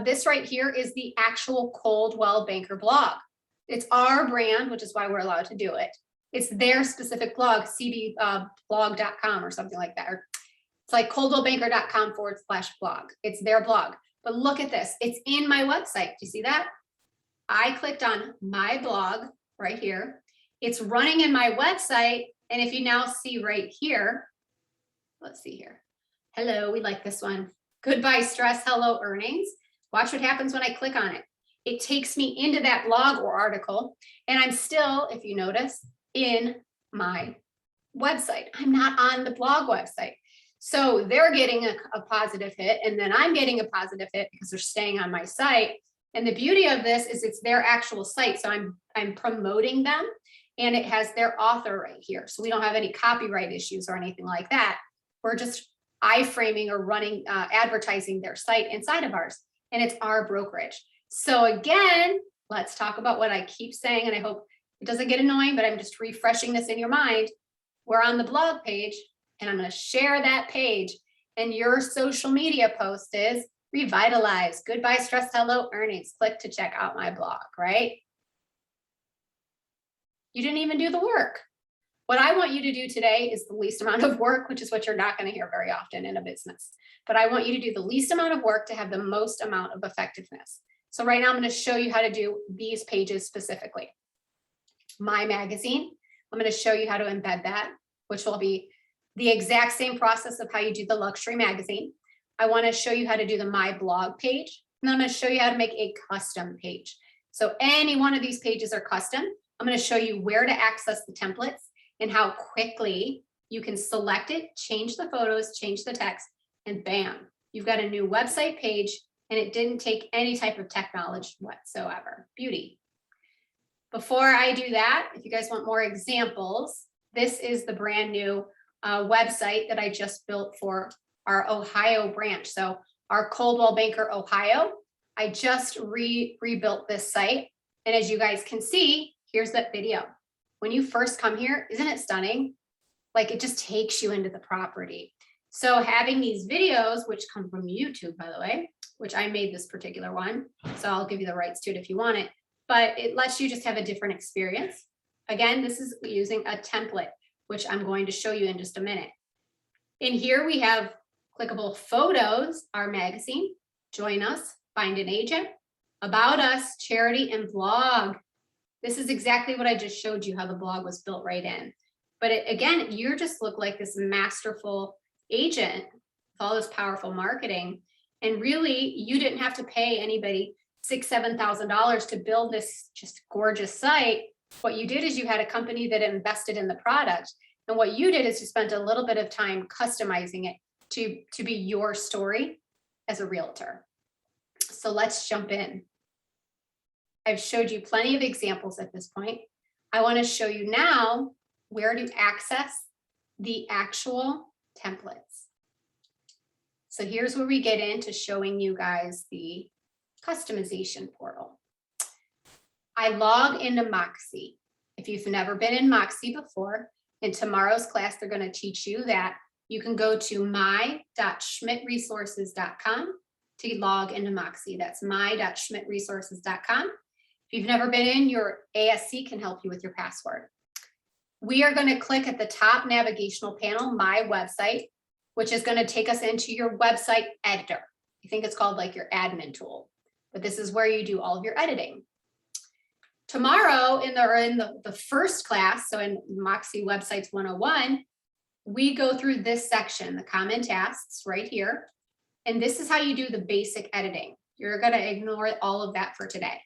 This right here is the actual Coldwell Banker blog. It's our brand, which is why we're allowed to do it. It's their specific blog, cdblog.com or something like that. Or it's like coldwellbanker.com/blog. It's their blog. But look at this. It's in my website. Do you see that? I clicked on my blog right here. It's running in my website. And if you now see right here, let's see here. Hello, we like this one. Goodbye stress, hello earnings. Watch what happens when I click on it. It takes me into that blog or article, and I'm still, if you notice, in my website. I'm not on the blog website. So they're getting a positive hit, and then I'm getting a positive hit because they're staying on my site. And the beauty of this is it's their actual site. So I'm promoting them, and it has their author right here. So we don't have any copyright issues or anything like that. We're just iframing or running, advertising their site inside of ours, and it's our brokerage. So again, let's talk about what I keep saying, and I hope it doesn't get annoying, but I'm just refreshing this in your mind. We're on the blog page, and I'm going to share that page, and your social media post is revitalize, goodbye stress, hello earnings. Click to check out my blog, right? You didn't even do the work. What I want you to do today is the least amount of work, which is what you're not going to hear very often in a business. But I want you to do the least amount of work to have the most amount of effectiveness. So right now I'm going to show you how to do these pages specifically. My magazine, I'm going to show you how to embed that, which will be the exact same process of how you do the luxury magazine. I want to show you how to do the My Blog page, and then I'm going to show you how to make a custom page. So any one of these pages are custom. I'm going to show you where to access the templates and how quickly you can select it, change the photos, change the text, and bam, you've got a new website page, and it didn't take any type of technology whatsoever. Beauty. Before I do that, if you guys want more examples, this is the brand new website that I just built for our Ohio branch. So our Coldwell Banker, Ohio. I just rebuilt this site. And as you guys can see, here's that video. When you first come here, isn't it stunning? Like it just takes you into the property. So having these videos, which come from YouTube, by the way, which I made this particular one, so I'll give you the rights to it if you want it, but it lets you just have a different experience. Again, this is using a template, which I'm going to show you in just a minute. In here, we have clickable photos, our magazine, join us, find an agent, about us, charity, and blog. This is exactly what I just showed you, how the blog was built right in. But again, you just look like this masterful agent with all this powerful marketing. And really, you didn't have to pay anybody $6,000, $7,000 to build this just gorgeous site. What you did is you had a company that invested in the product. And what you did is you spent a little bit of time customizing it to be your story as a realtor. So let's jump in. I've showed you plenty of examples at this point. I want to show you now where to access the actual templates. So here's where we get into showing you guys the customization portal. I log into Moxie. If you've never been in Moxie before, in tomorrow's class, they're going to teach you that you can go to my.schmidtresources.com to log into Moxie. That's my.schmidtresources.com. If you've never been in, your ASC can help you with your password. We are going to click at the top navigational panel, My Website, which is going to take us into your website editor. I think it's called like your admin tool, but this is where you do all of your editing. Tomorrow in the first class, so in Moxie Websites 101, we go through this section, the common tasks right here. And this is how you do the basic editing. You're going to ignore all of that for today.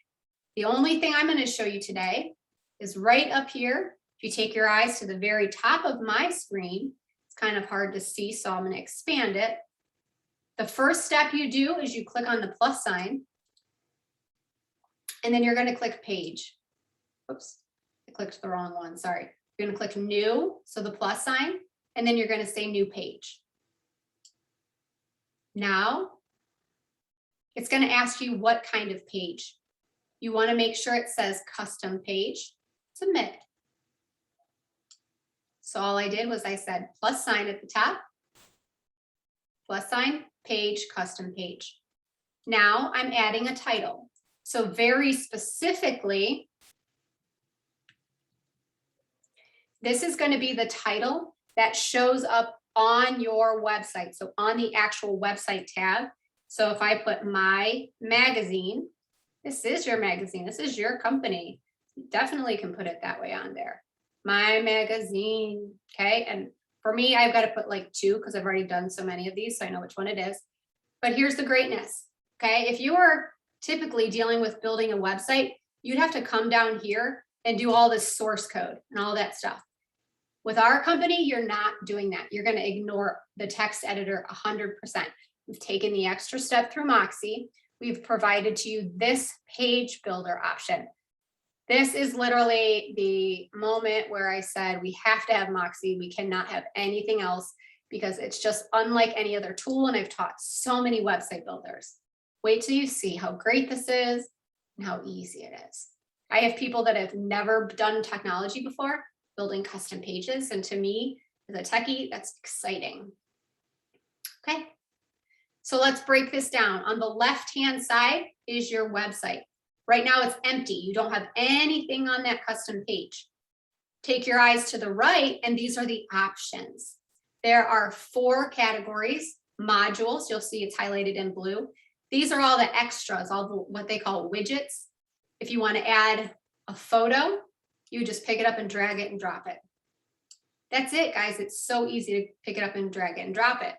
The only thing I'm going to show you today is right up here. If you take your eyes to the very top of my screen, it's kind of hard to see, so I'm going to expand it. The first step you do is you click on the plus sign, and then you're going to click page. Oops, I clicked the wrong one, sorry. You're going to click new, so the plus sign, and then you're going to say new page. Now, it's going to ask you what kind of page. You want to make sure it says custom page, submit. So all I did was I said plus sign at the top, plus sign, page, custom page. Now I'm adding a title. So very specifically, this is going to be the title that shows up on your website. So on the actual website tab. So if I put my magazine, this is your magazine, this is your company. You definitely can put it that way on there. My magazine, okay? And for me, I've got to put like 2 because I've already done so many of these, so I know which one it is. But here's the greatness, okay? If you are typically dealing with building a website, you'd have to come down here and do all this source code and all that stuff. With our company, you're not doing that. You're going to ignore the text editor 100%. We've taken the extra step through Moxie. We've provided to you this page builder option. This is literally the moment where I said we have to have Moxie. We cannot have anything else because it's just unlike any other tool. And I've taught so many website builders. Wait till you see how great this is and how easy it is. I have people that have never done technology before building custom pages. And to me, as a techie, that's exciting. Okay, so let's break this down. On the left-hand side is your website. Right now it's empty. You don't have anything on that custom page. Take your eyes to the right, and these are the options. There are 4 categories, modules. You'll see it's highlighted in blue. These are all the extras, all the, what they call widgets. If you want to add a photo, you just pick it up and drag it and drop it. That's it, guys. It's so easy to pick it up and drag it and drop it.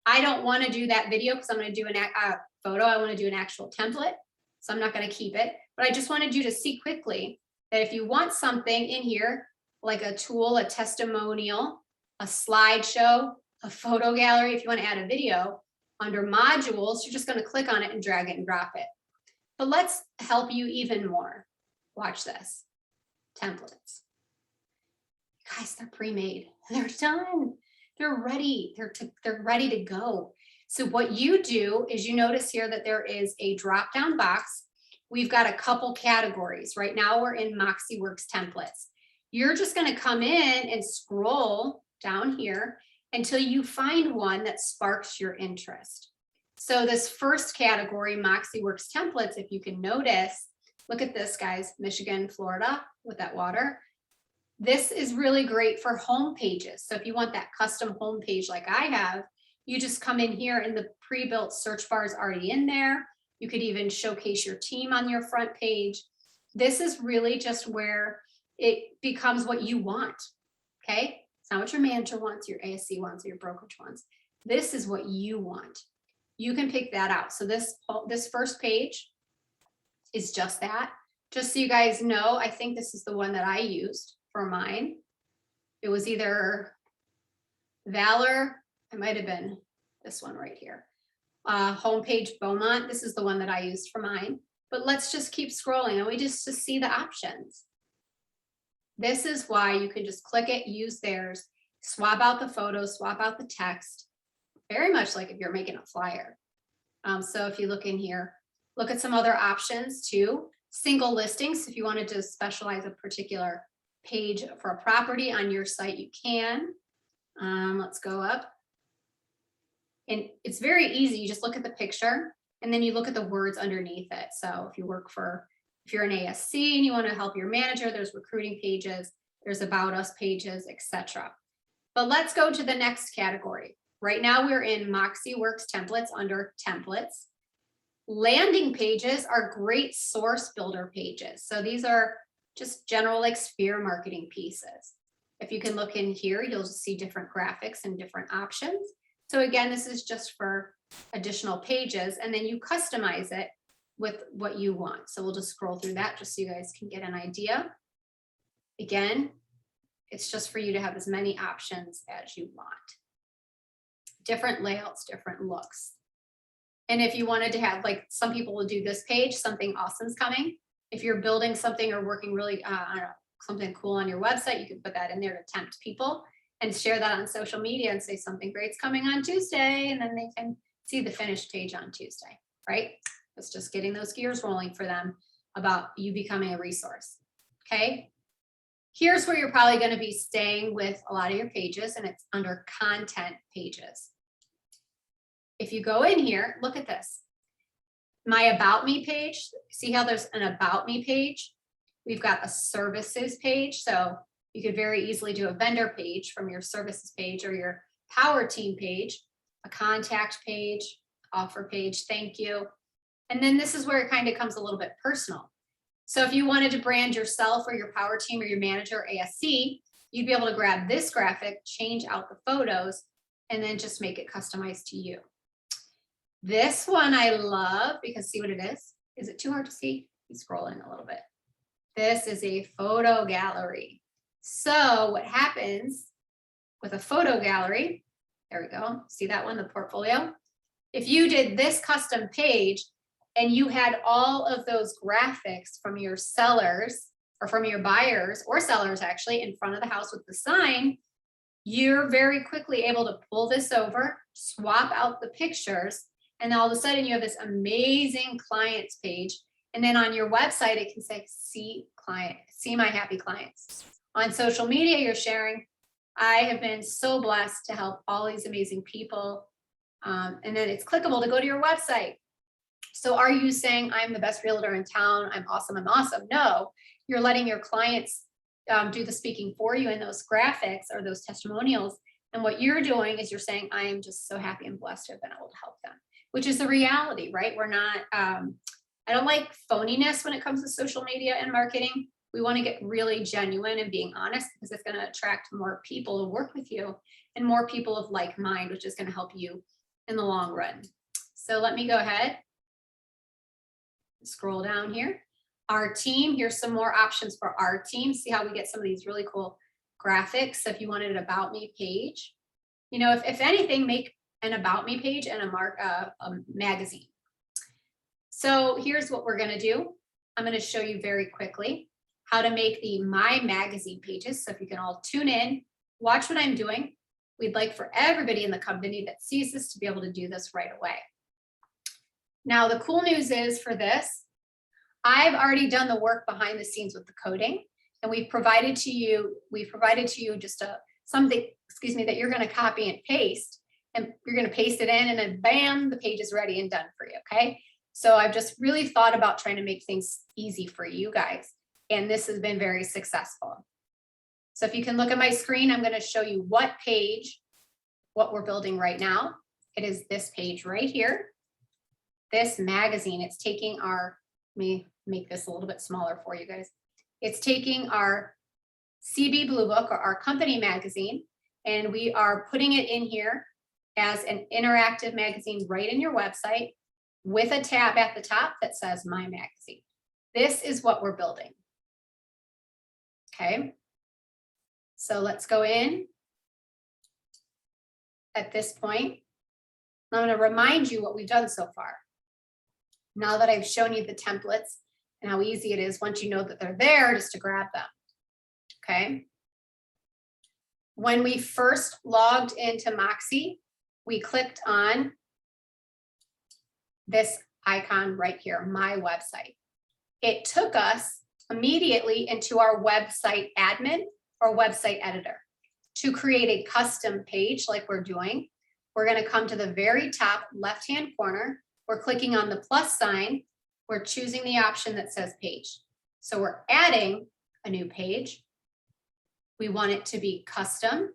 I don't want to do that video because I'm going to do a photo. I want to do an actual template. So I'm not going to keep it, but I just wanted you to see quickly that if you want something in here, like a tool, a testimonial, a slideshow, a photo gallery, if you want to add a video under modules, you're just going to click on it and drag it and drop it. But let's help you even more. Watch this. Templates. Guys, they're pre-made. They're done. They're ready. They're ready to go. So what you do is you notice here that there is a drop-down box. We've got a couple categories. Right now we're in Moxie Works templates. You're just going to come in and scroll down here until you find one that sparks your interest. So this first category, Moxie Works templates, if you can notice, look at this, guys, Michigan, Florida with that water. This is really great for home pages. So if you want that custom home page like I have, you just come in here and the pre-built search bar is already in there. You could even showcase your team on your front page. This is really just where it becomes what you want, okay? It's not what your manager wants, your ASC wants, or your brokerage wants. This is what you want. You can pick that out. So this first page is just that. Just so you guys know, I think this is the one that I used for mine. It was either Valor, it might have been this one right here. Homepage Beaumont, this is the one that I used for mine. But let's just keep scrolling and we just to see the options. This is why you can just click it, use theirs, swap out the photos, swap out the text, very much like if you're making a flyer. So if you look in here, look at some other options too. Single listings, if you wanted to specialize a particular page for a property on your site, you can. Let's go up. And it's very easy. You just look at the picture and then you look at the words underneath it. So if you're an ASC and you want to help your manager, there's recruiting pages, there's about us pages, etc. But let's go to the next category. Right now we're in Moxie Works templates under templates. Landing pages are great source builder pages. So these are just general like sphere marketing pieces. If you can look in here, you'll see different graphics and different options. So again, this is just for additional pages and then you customize it with what you want. So we'll just scroll through that just so you guys can get an idea. Again, it's just for you to have as many options as you want. Different layouts, different looks. And if you wanted to have, like some people will do this page, something awesome's coming. If you're building something or working really, I don't know, something cool on your website, you can put that in there to tempt people and share that on social media and say something great's coming on Tuesday. And then they can see the finished page on Tuesday, right? It's just getting those gears rolling for them about you becoming a resource, okay? Here's where you're probably going to be staying with a lot of your pages and it's under content pages. If you go in here, look at this. My About Me page, see how there's an About Me page? We've got a services page. So you could very easily do a vendor page from your services page or your power team page, a contact page, offer page, thank you. And then this is where it kind of comes a little bit personal. So if you wanted to brand yourself or your power team or your manager or ASC, you'd be able to grab this graphic, change out the photos, and then just make it customized to you. This one I love because see what it is? Is it too hard to see? Keep scrolling a little bit. This is a photo gallery. So what happens with a photo gallery, there we go. See that one, the portfolio? If you did this custom page and you had all of those graphics from your sellers or from your buyers or sellers actually in front of the house with the sign, you're very quickly able to pull this over, swap out the pictures, and all of a sudden you have this amazing clients page. And then on your website, it can say, see my happy clients. On social media, you're sharing, I have been so blessed to help all these amazing people. And then it's clickable to go to your website. So are you saying I'm the best realtor in town? I'm awesome. I'm awesome. No, you're letting your clients do the speaking for you in those graphics or those testimonials. And what you're doing is you're saying, I am just so happy and blessed to have been able to help them, which is the reality, right? We're not, I don't like phoniness when it comes to social media and marketing. We want to get really genuine and being honest because it's going to attract more people to work with you and more people of like mind, which is going to help you in the long run. So let me go ahead, scroll down here. Our team, here's some more options for our team. See how we get some of these really cool graphics. So if you wanted an About Me page, you know, if anything, make an About Me page and a magazine. So here's what we're going to do. I'm going to show you very quickly how to make the My Magazine pages. So if you can all tune in, watch what I'm doing. We'd like for everybody in the company that sees this to be able to do this right away. Now, the cool news is for this, I've already done the work behind the scenes with the coding, and we've provided to you just something, that you're going to copy and paste, and you're going to paste it in, and then bam, the page is ready and done for you. Okay. So I've just really thought about trying to make things easy for you guys, and this has been very successful. So if you can look at my screen, I'm going to show you what we're building right now. It is this page right here. This magazine, it's taking our, let me make this a little bit smaller for you guys. It's taking our CB Blue Book, or our company magazine, and we are putting it in here as an interactive magazine right in your website with a tab at the top that says My Magazine. This is what we're building. Okay. So let's go in at this point. I'm going to remind you what we've done so far. Now that I've shown you the templates and how easy it is once you know that they're there, just to grab them. Okay. When we first logged into Moxie, we clicked on this icon right here, My Website. It took us immediately into our website admin or website editor. To create a custom page like we're doing, we're going to come to the very top left-hand corner. We're clicking on the plus sign. We're choosing the option that says page. So we're adding a new page. We want it to be custom.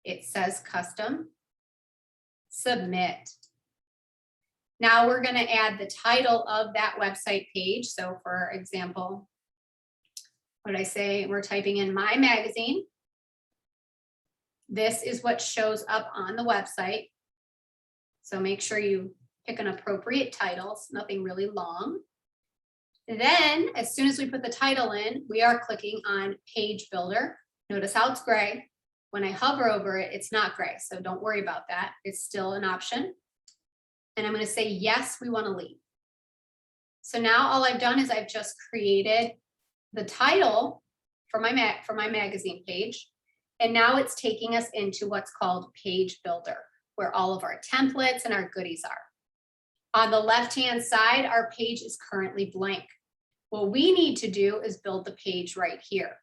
It says custom. Submit. Now we're going to add the title of that website page. So for example, what did I say? We're typing in My Magazine. This is what shows up on the website. So make sure you pick an appropriate title, nothing really long. Then, as soon as we put the title in, we are clicking on Page Builder. Notice how it's gray. When I hover over it, it's not gray, so don't worry about that. It's still an option. And I'm going to say, yes, we want to leave. So now all I've done is I've just created the title for my magazine page. And now it's taking us into what's called Page Builder, where all of our templates and our goodies are. On the left-hand side, our page is currently blank. What we need to do is build the page right here.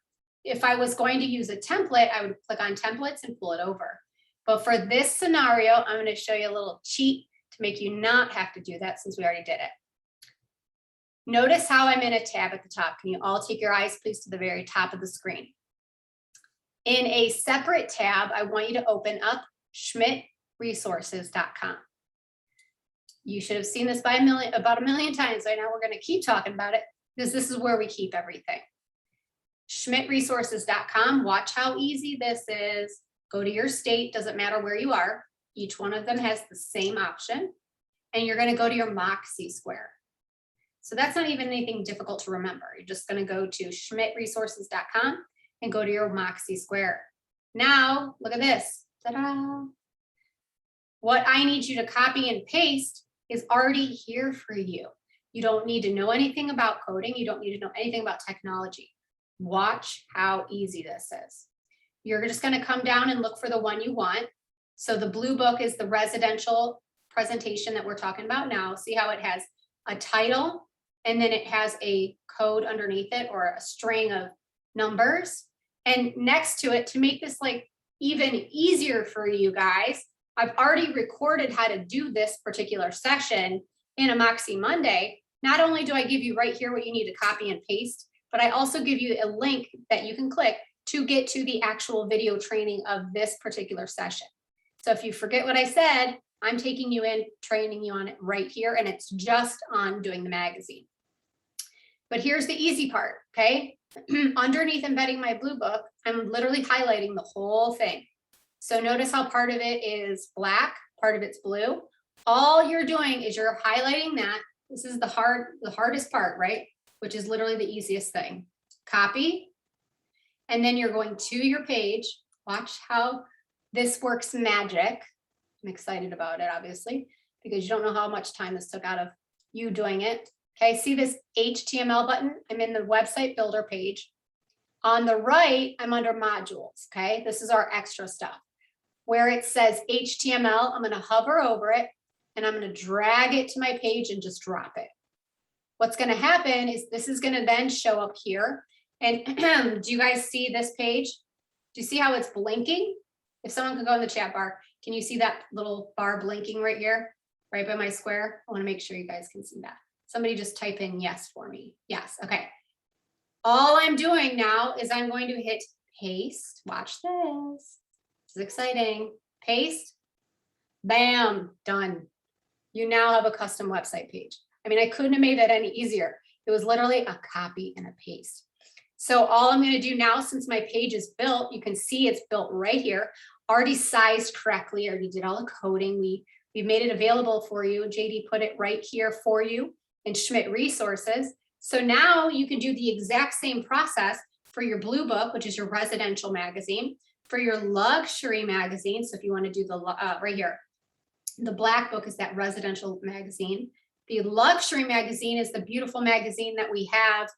If I was going to use a template, I would click on templates and pull it over. But for this scenario, I'm going to show you a little cheat to make you not have to do that, since we already did it. Notice how I'm in a tab at the top. Can you all take your eyes, please, to the very top of the screen? In a separate tab, I want you to open up schmidtresources.com. You should have seen this about a million times. Right now, we're going to keep talking about it because this is where we keep everything. schmidtresources.com. Watch how easy this is. Go to your state, doesn't matter where you are. Each one of them has the same option. And you're going to go to your Moxie square. So that's not even anything difficult to remember. You're just going to go to schmidtresources.com and go to your Moxie square. Now, look at this. Ta-da! What I need you to copy and paste is already here for you. You don't need to know anything about coding. You don't need to know anything about technology. Watch how easy this is. You're just going to come down and look for the one you want. So the blue book is the residential presentation that we're talking about now. See how it has a title and then it has a code underneath it, or a string of numbers. And next to it, to make this like even easier for you guys, I've already recorded how to do this particular session in a Moxie Monday. Not only do I give you right here what you need to copy and paste, but I also give you a link that you can click to get to the actual video training of this particular session. So if you forget what I said, I'm taking you in, training you on it right here, and it's just on doing the magazine. But here's the easy part, okay? Underneath embedding my blue book, I'm literally highlighting the whole thing. So notice how part of it is black, part of it's blue. All you're doing is you're highlighting that. This is the hardest part, right? Which is literally the easiest thing. Copy, and then you're going to your page. Watch how this works magic. I'm excited about it, obviously, because you don't know how much time this took out of you doing it. Okay, see this HTML button? I'm in the website builder page. On the right, I'm under modules, okay? This is our extra stuff. where it says HTML, I'm going to hover over it and I'm going to drag it to my page and just drop it. What's going to happen is this is going to then show up here. And do you guys see this page? Do you see how it's blinking? If someone could go in the chat bar, can you see that little bar blinking right here, right by my square? I want to make sure you guys can see that. Somebody just type in yes for me. Yes. Okay. All I'm doing now is I'm going to hit paste. Watch this. This is exciting. Paste. Bam. Done. You now have a custom website page. I mean, I couldn't have made that any easier. It was literally a copy and a paste. So all I'm going to do now, since my page is built, you can see it's built right here, already sized correctly, already did all the coding. We've made it available for you. JD put it right here for you in Schmidt Resources. So now you can do the exact same process for your blue book, which is your residential magazine, for your luxury magazine. So if you want to do the right here, the black book is that residential magazine. The luxury magazine is the beautiful magazine that we have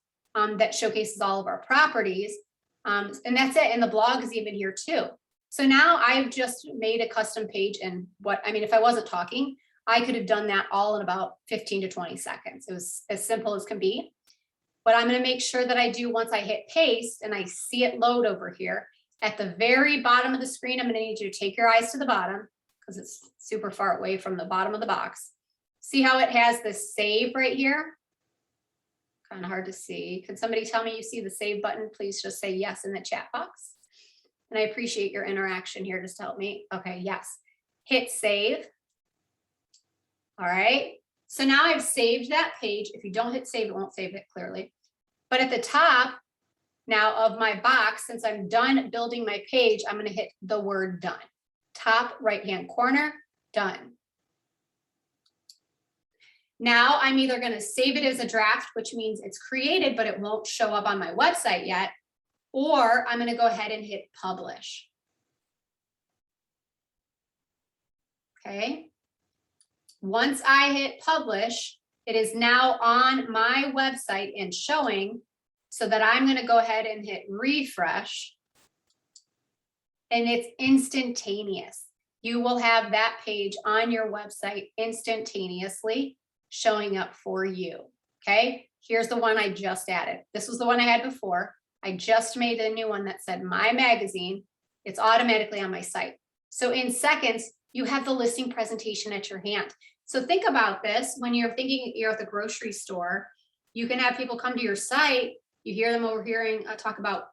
that showcases all of our properties. And that's it. And the blog is even here too. So now I've just made a custom page. And if I wasn't talking, I could have done that all in about 15 to 20 seconds. It was as simple as can be. But I'm going to make sure that I do once I hit paste and I see it load over here at the very bottom of the screen. I'm going to need you to take your eyes to the bottom because it's super far away from the bottom of the box. See how it has the save right here? Kind of hard to see. Can somebody tell me you see the save button? Please just say yes in the chat box. And I appreciate your interaction here just to help me. Okay, yes. Hit save. All right. So now I've saved that page. If you don't hit save, it won't save it clearly. But at the top now of my box, since I'm done building my page, I'm going to hit the word done. Top right-hand corner, done. Now I'm either going to save it as a draft, which means it's created, but it won't show up on my website yet, or I'm going to go ahead and hit publish. Okay. Once I hit publish, it is now on my website and showing, so that I'm going to go ahead and hit refresh. And it's instantaneous. You will have that page on your website instantaneously showing up for you. Okay, here's the one I just added. This was the one I had before. I just made a new one that said my magazine. It's automatically on my site. So in seconds, you have the listing presentation at your hand. So think about this when you're thinking you're at the grocery store. You can have people come to your site. You hear them overhearing talk about,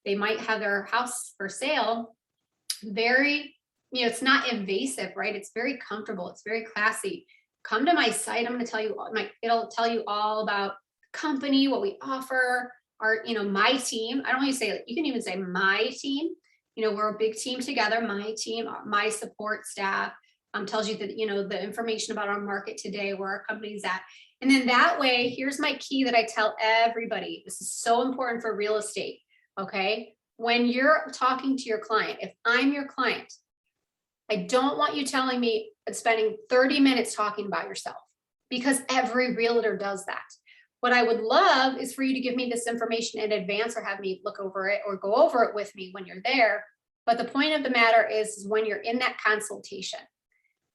they might have their house for sale. Very, it's not invasive, right? It's very comfortable. It's very classy. Come to my site. I'm going to tell you, it'll tell you all about the company, what we offer, our, my team. I don't want to say, you can even say my team. We're a big team together. My team, my support staff tells you that, the information about our market today, where our company's at. And then that way, here's my key that I tell everybody. This is so important for real estate. Okay. When you're talking to your client, if I'm your client, I don't want you telling me and spending 30 minutes talking about yourself, because every realtor does that. What I would love is for you to give me this information in advance, or have me look over it or go over it with me when you're there. But the point of the matter is when you're in that consultation,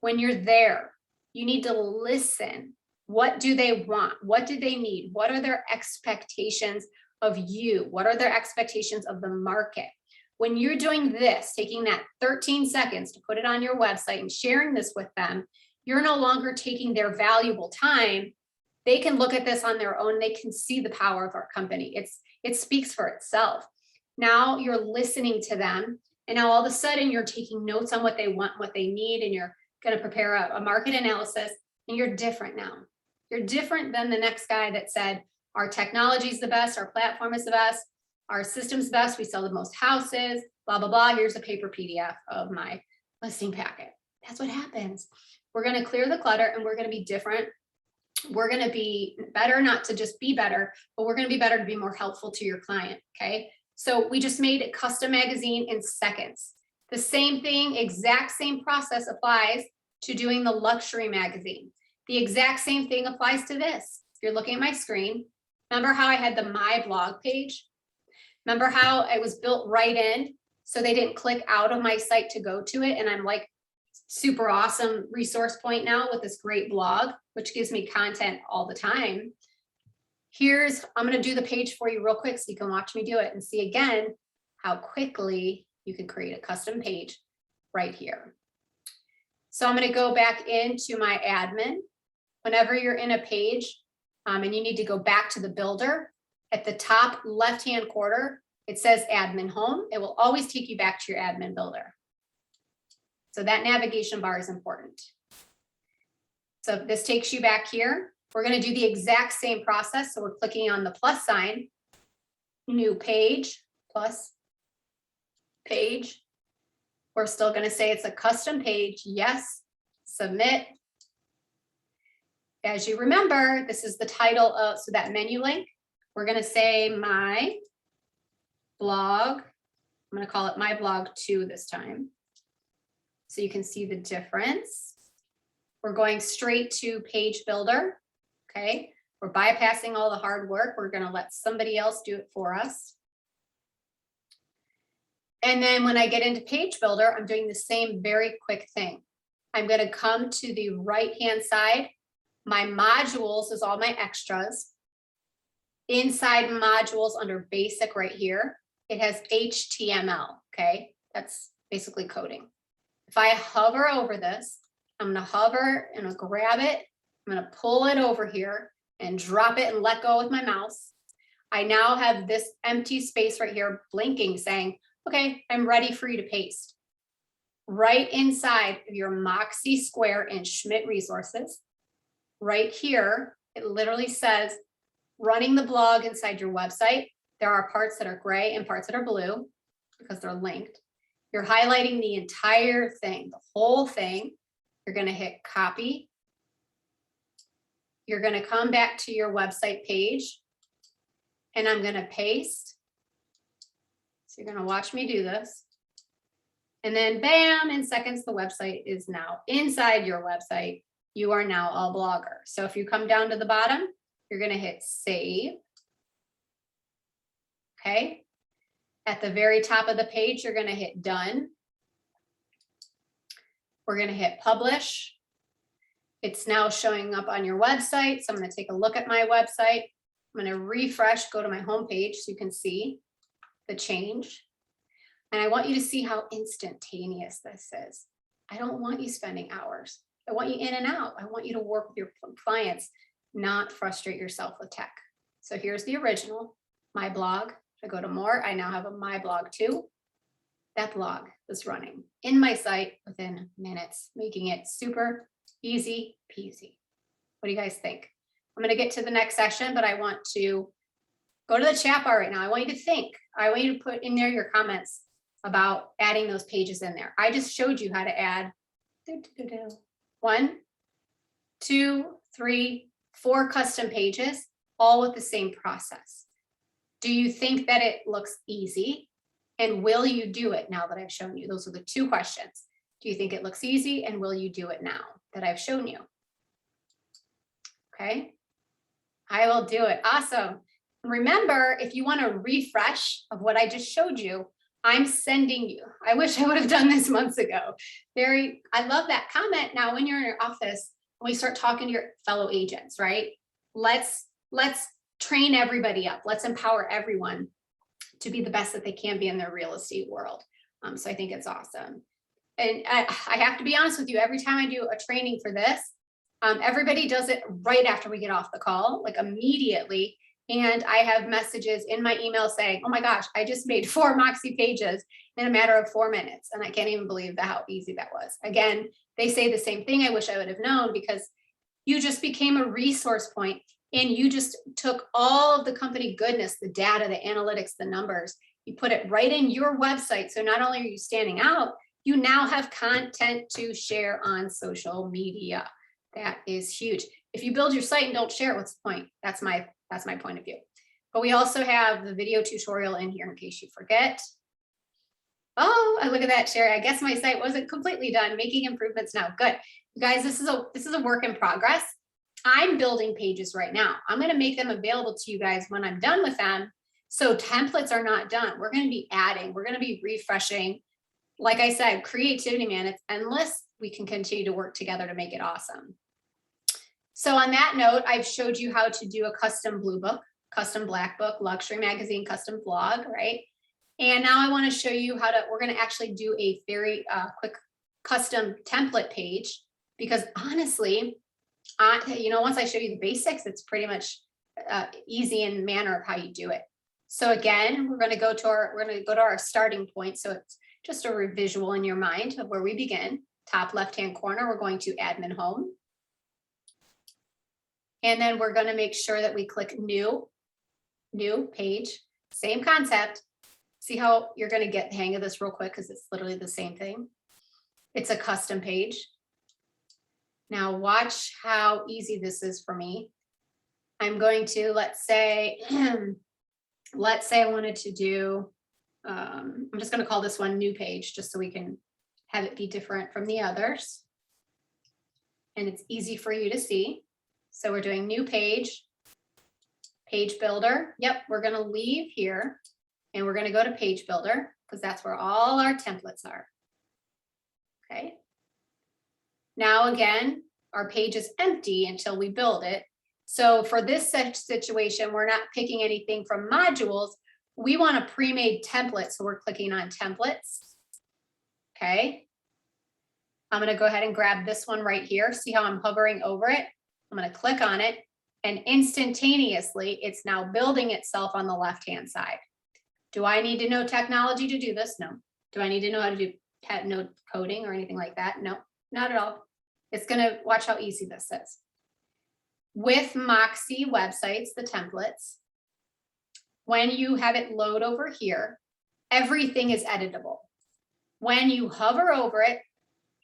when you're there, you need to listen. What do they want? What do they need? What are their expectations of you? What are their expectations of the market? When you're doing this, taking that 13 seconds to put it on your website and sharing this with them, you're no longer taking their valuable time. They can look at this on their own. They can see the power of our company. It speaks for itself. Now you're listening to them. And now all of a sudden you're taking notes on what they want, what they need, and you're going to prepare a market analysis, and you're different now. You're different than the next guy that said, our technology is the best, our platform is the best, our system's best, we sell the most houses, blah, blah, blah. Here's a paper PDF of my listing packet. That's what happens. We're going to clear the clutter, and we're going to be different. We're going to be better, not to just be better, but we're going to be better to be more helpful to your client. Okay. So we just made a custom magazine in seconds. The same thing, exact same process applies to doing the luxury magazine. The exact same thing applies to this. If you're looking at my screen, remember how I had the My Blog page? Remember how it was built right in? so they didn't click out of my site to go to it. And I'm like super awesome resource point now with this great blog, which gives me content all the time. I'm going to do the page for you real quick so you can watch me do it and see again how quickly you can create a custom page right here. So I'm going to go back into my admin. Whenever you're in a page and you need to go back to the builder, at the top left-hand corner, it says admin home. It will always take you back to your admin builder. So that navigation bar is important. So this takes you back here. We're going to do the exact same process. So we're clicking on the plus sign, new page, plus page. We're still going to say it's a custom page. Yes, submit. As you remember, this is the title of, so that menu link, we're going to say my blog. I'm going to call it my blog 2 this time. So you can see the difference. We're going straight to page builder. Okay. We're bypassing all the hard work. We're going to let somebody else do it for us. And then when I get into page builder, I'm doing the same very quick thing. I'm going to come to the right-hand side. My modules is all my extras. Inside modules under basic right here, it has HTML, okay? That's basically coding. If I hover over this, I'm gonna hover and I'll grab it. I'm gonna pull it over here and drop it and let go with my mouse. I now have this empty space right here blinking saying, okay, I'm ready for you to paste. Right inside of your Moxie Square and Schmidt resources, right here, it literally says running the blog inside your website. There are parts that are gray and parts that are blue because they're linked. You're highlighting the entire thing, the whole thing. You're going to hit copy. You're going to come back to your website page and I'm going to paste. So you're going to watch me do this. And then bam, in seconds, the website is now inside your website. You are now a blogger. So if you come down to the bottom, you're going to hit save. Okay. At the very top of the page, you're going to hit done. We're going to hit publish. It's now showing up on your website. So I'm going to take a look at my website. I'm going to refresh, go to my home page so you can see the change. And I want you to see how instantaneous this is. I don't want you spending hours. I want you in and out. I want you to work with your clients, not frustrate yourself with tech. So here's the original, my blog. I go to more, I now have a my blog 2. That blog was running in my site within minutes, making it super easy peasy. What do you guys think? I'm going to get to the next session, but I want to go to the chat bar right now. I want you to think. I want you to put in there your comments about adding those pages in there. I just showed you how to add 1, 2, 3, 4 custom pages, all with the same process. Do you think that it looks easy? And will you do it now that I've shown you? Those are the 2 questions. Do you think it looks easy? And will you do it now that I've shown you? Okay, I will do it. Awesome. Remember, if you want a refresh of what I just showed you, I'm sending you. I wish I would have done this months ago. I love that comment. Now, when you're in your office, when we start talking to your fellow agents, right? Let's train everybody up. Let's empower everyone to be the best that they can be in their real estate world. So I think it's awesome. And I have to be honest with you, every time I do a training for this, everybody does it right after we get off the call, like immediately. And I have messages in my email saying, oh my gosh, I just made 4 Moxie pages in a matter of 4 minutes. And I can't even believe how easy that was. Again, they say the same thing. I wish I would have known, because you just became a resource point and you just took all of the company goodness, the data, the analytics, the numbers, you put it right in your website. So not only are you standing out, you now have content to share on social media. That is huge. If you build your site and don't share it, what's the point? That's my point of view. But we also have the video tutorial in here in case you forget. Oh, I look at that, Sherry. I guess my site wasn't completely done. Making improvements now. Good. You guys, this is a work in progress. I'm building pages right now. I'm going to make them available to you guys when I'm done with them. So templates are not done. We're going to be adding, we're going to be refreshing. Like I said, creativity, man, it's endless. We can continue to work together to make it awesome. So on that note, I've showed you how to do a custom blue book, custom black book, luxury magazine, custom blog, right? And now I want to show you how to, we're going to actually do a very quick custom template page, because honestly, once I show you the basics, it's pretty much easy in manner of how you do it. So again, we're going to go to our starting point. So it's just a visual in your mind of where we begin. Top left-hand corner, we're going to admin home. And then we're going to make sure that we click new page, same concept. See how you're going to get the hang of this real quick, because it's literally the same thing. It's a custom page. Now watch how easy this is for me. I'm going to, let's say I wanted to do, I'm just going to call this one new page, just so we can have it be different from the others. And it's easy for you to see. So we're doing new page, page builder. Yep, we're going to leave here and we're going to go to page builder, because that's where all our templates are. Okay. Now again, our page is empty until we build it. So for this situation, we're not picking anything from modules. We want a pre-made template. So we're clicking on templates. Okay. I'm going to go ahead and grab this one right here. See how I'm hovering over it? I'm going to click on it, and instantaneously it's now building itself on the left-hand side. Do I need to know technology to do this? No. Do I need to know how to do no coding or anything like that? No, not at all. It's going to watch how easy this is. With Moxie websites, the templates, when you have it load over here, everything is editable. When you hover over it,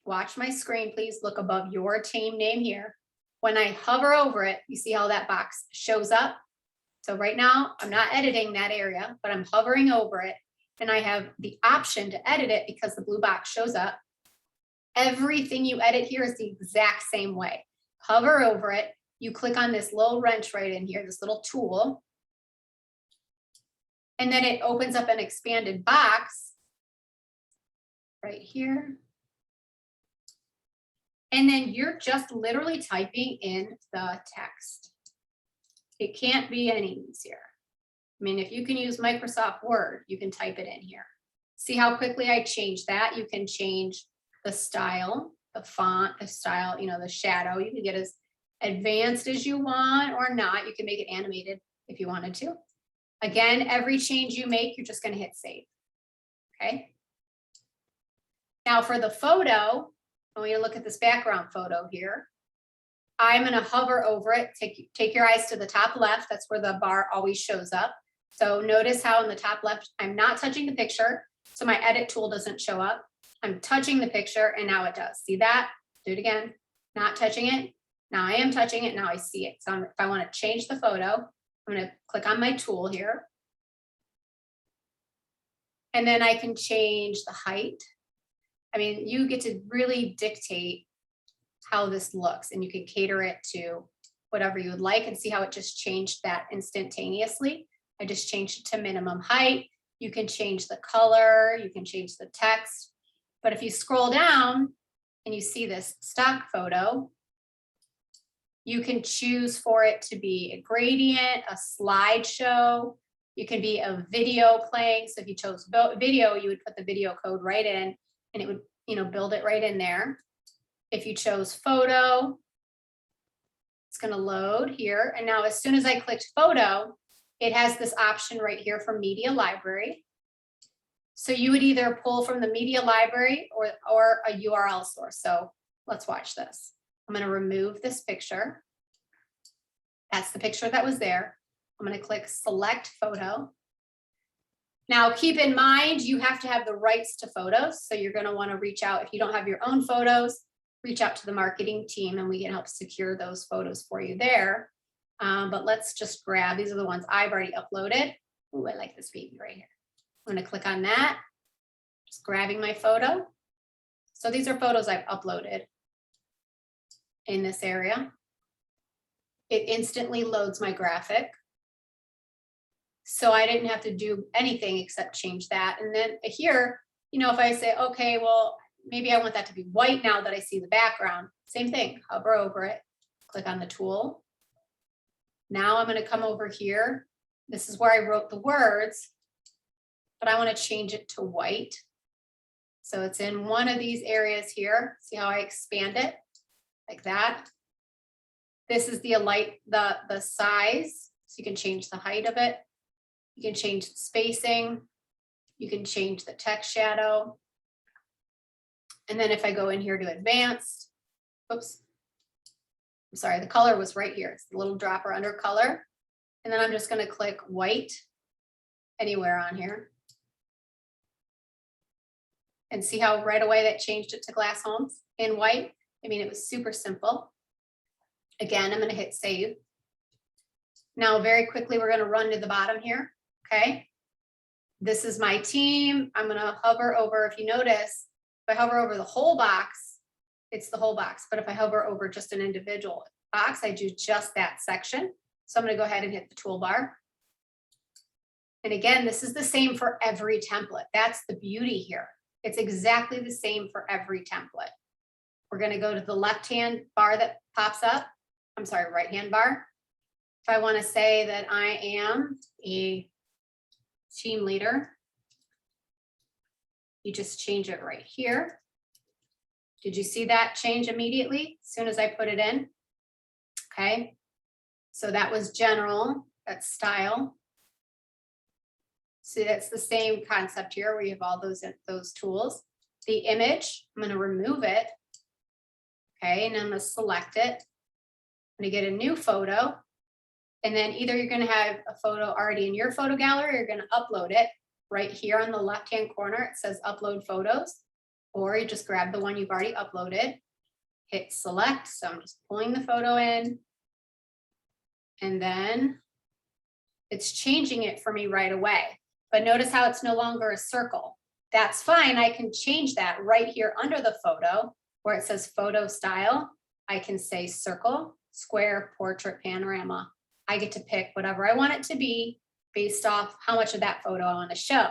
watch my screen, please look above your team name here. When I hover over it, you see how that box shows up? So right now, I'm not editing that area, but I'm hovering over it, and I have the option to edit it because the blue box shows up. Everything you edit here is the exact same way. Hover over it, you click on this little wrench right in here, this little tool, and then it opens up an expanded box right here. And then you're just literally typing in the text. It can't be any easier. I mean, if you can use Microsoft Word, you can type it in here. See how quickly I changed that? You can change the style, the font, the style, the shadow. You can get as advanced as you want or not. You can make it animated if you wanted to. Again, every change you make, you're just going to hit save. Okay. Now for the photo, I want you to look at this background photo here. I'm going to hover over it. Take your eyes to the top left. That's where the bar always shows up. So notice how in the top left, I'm not touching the picture. So my edit tool doesn't show up. I'm touching the picture and now it does. See that? Do it again. Not touching it. Now I am touching it. Now I see it. So if I want to change the photo, I'm going to click on my tool here. And then I can change the height. I mean, you get to really dictate how this looks, and you can cater it to whatever you would like, and see how it just changed that instantaneously. I just changed it to minimum height. You can change the color, you can change the text. But if you scroll down and you see this stock photo, you can choose for it to be a gradient, a slideshow. You can be a video playing. So if you chose video, you would put the video code right in, and it would, build it right in there. If you chose photo, it's going to load here. And now as soon as I clicked photo, it has this option right here for media library. So you would either pull from the media library or a URL source. So let's watch this. I'm going to remove this picture. That's the picture that was there. I'm going to click select photo. Now, keep in mind, you have to have the rights to photos. So you're going to want to reach out. If you don't have your own photos, reach out to the marketing team and we can help secure those photos for you there. But let's just grab, these are the ones I've already uploaded. Ooh, I like this baby right here. I'm going to click on that. Just grabbing my photo. So these are photos I've uploaded in this area. It instantly loads my graphic. So I didn't have to do anything except change that. And then here, you know, if I say, okay, well, maybe I want that to be white now that I see the background, same thing, hover over it, click on the tool. Now I'm going to come over here. This is where I wrote the words, but I want to change it to white. So it's in one of these areas here. See how I expand it like that? This is the size. So you can change the height of it. You can change the spacing. You can change the text shadow. And then if I go in here to advanced, oops, I'm sorry, the color was right here. It's the little dropper under color. And then I'm just going to click white anywhere on here. And see how right away that changed it to Glass Homes in white. I mean, it was super simple. Again, I'm going to hit save. Now, very quickly, we're going to run to the bottom here. Okay. This is my team. I'm going to hover over, if you notice, if I hover over the whole box, it's the whole box. But if I hover over just an individual box, I do just that section. So I'm going to go ahead and hit the toolbar. And again, this is the same for every template. That's the beauty here. It's exactly the same for every template. We're going to go to the left-hand bar that pops up. I'm sorry, right-hand bar. If I want to say that I am a team leader, you just change it right here. Did you see that change immediately as soon as I put it in? Okay. So that was general, that's style. So that's the same concept here where you have all those tools. The image, I'm going to remove it. Okay, and I'm going to select it. I'm going to get a new photo. And then either you're going to have a photo already in your photo gallery or you're going to upload it right here on the left-hand corner. It says upload photos, or you just grab the one you've already uploaded, hit select. So I'm just pulling the photo in. And then it's changing it for me right away. But notice how it's no longer a circle. That's fine. I can change that right here under the photo where it says photo style. I can say circle, square, portrait, panorama. I get to pick whatever I want it to be based off how much of that photo I want to show.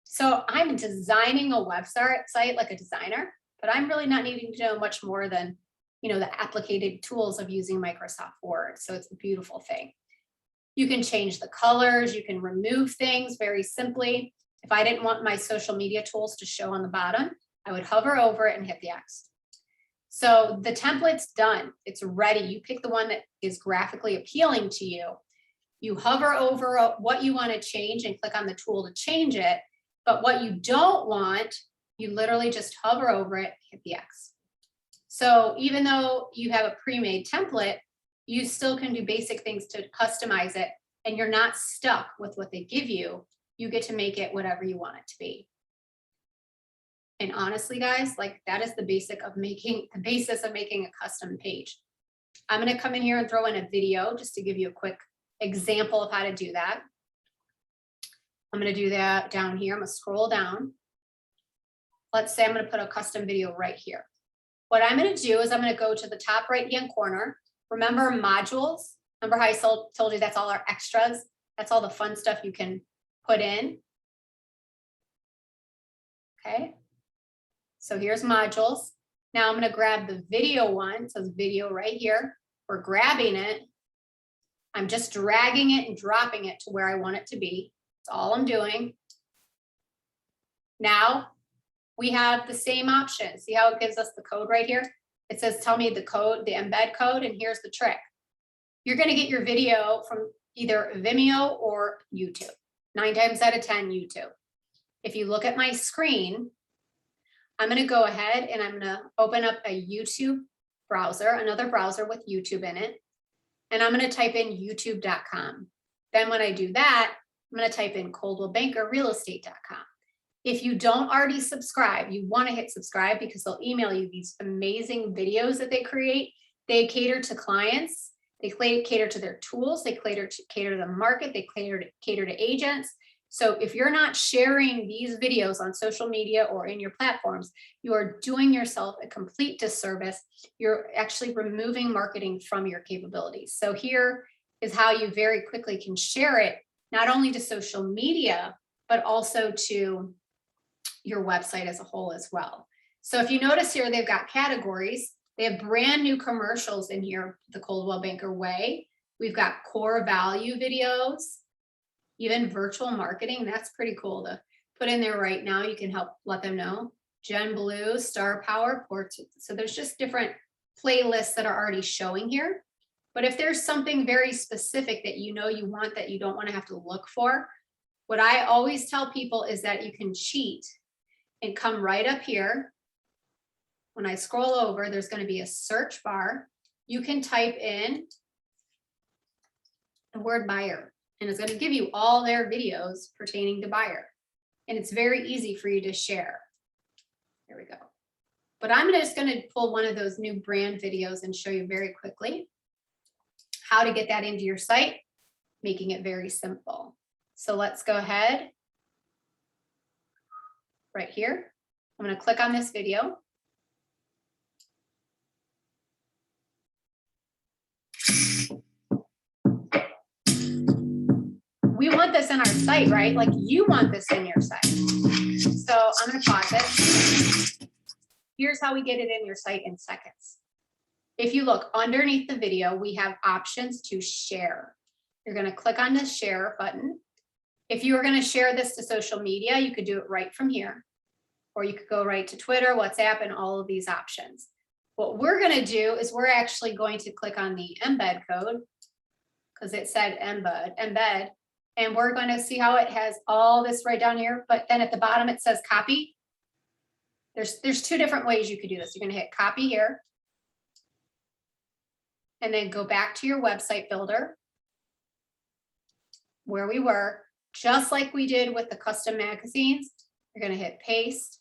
So I'm designing a website like a designer, but I'm really not needing to know much more than, you know, the applicated tools of using Microsoft Word. So it's a beautiful thing. You can change the colors, you can remove things very simply. If I didn't want my social media tools to show on the bottom, I would hover over it and hit the X. So the template's done, it's ready. You pick the one that is graphically appealing to you. You hover over what you want to change and click on the tool to change it. But what you don't want, you literally just hover over it, hit the X. So even though you have a pre-made template, you still can do basic things to customize it, and you're not stuck with what they give you. You get to make it whatever you want it to be. And honestly, guys, like that is the basis of making a custom page. I'm going to come in here and throw in a video just to give you a quick example of how to do that. I'm going to do that down here. I'm going to scroll down. Let's say I'm going to put a custom video right here. What I'm going to do is I'm going to go to the top right-hand corner. Remember modules? Remember how I told you that's all our extras? That's all the fun stuff you can put in. Okay. So here's modules. Now I'm going to grab the video one. It says video right here. We're grabbing it. I'm just dragging it and dropping it to where I want it to be. That's all I'm doing. Now we have the same option. See how it gives us the code right here? It says, tell me the code, the embed code, and here's the trick. You're going to get your video from either Vimeo or YouTube. 9 times out of 10, YouTube. If you look at my screen, I'm going to go ahead and I'm going to open up a YouTube browser, another browser with YouTube in it. And I'm going to type in youtube.com. Then when I do that, I'm going to type in coldwellbankerrealestate.com. If you don't already subscribe, you want to hit subscribe because they'll email you these amazing videos that they create. They cater to clients. They cater to their tools. They cater to the market. They cater to agents. So if you're not sharing these videos on social media or in your platforms, you are doing yourself a complete disservice. You're actually removing marketing from your capabilities. So here is how you very quickly can share it not only to social media, but also to your website as a whole as well. So if you notice here, they've got categories. They have brand new commercials in here, the Coldwell Banker Way. We've got core value videos, even virtual marketing. That's pretty cool to put in there right now. You can help let them know. Gen Blue, Star Power, Ports. So there's just different playlists that are already showing here. But if there's something very specific that you know you want that you don't want to have to look for, what I always tell people is that you can cheat and come right up here. When I scroll over, there's going to be a search bar. You can type in the word buyer, and it's going to give you all their videos pertaining to buyer. And it's very easy for you to share. There we go. But I'm just going to pull one of those new brand videos and show you very quickly how to get that into your site, making it very simple. So let's go ahead right here. I'm going to click on this video. We want this in our site, right? Like you want this in your site. So I'm going to pause it. Here's how we get it in your site in seconds. If you look underneath the video, we have options to share. You're going to click on the share button. If you were going to share this to social media, you could do it right from here, or you could go right to Twitter, WhatsApp, and all of these options. What we're going to do is we're actually going to click on the embed code because it said embed, and we're going to see how it has all this right down here. But then at the bottom, it says copy. There's two different ways you could do this. You're going to hit copy here and then go back to your website builder where we were, just like we did with the custom magazines. You're going to hit paste.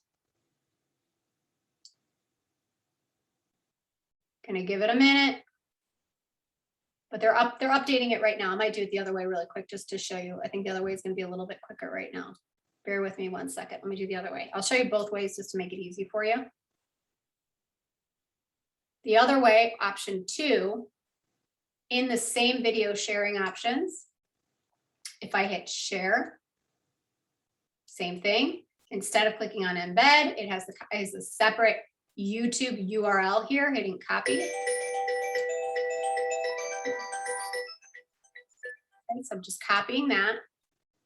Going to give it a minute, but they're updating it right now. I might do it the other way really quick just to show you. I think the other way is going to be a little bit quicker right now. Bear with me 1 second. Let me do the other way. I'll show you both ways just to make it easy for you. The other way, option 2, in the same video sharing options, if I hit share, same thing. Instead of clicking on embed, it has a separate YouTube URL here, hitting copy. Okay, so I'm just copying that,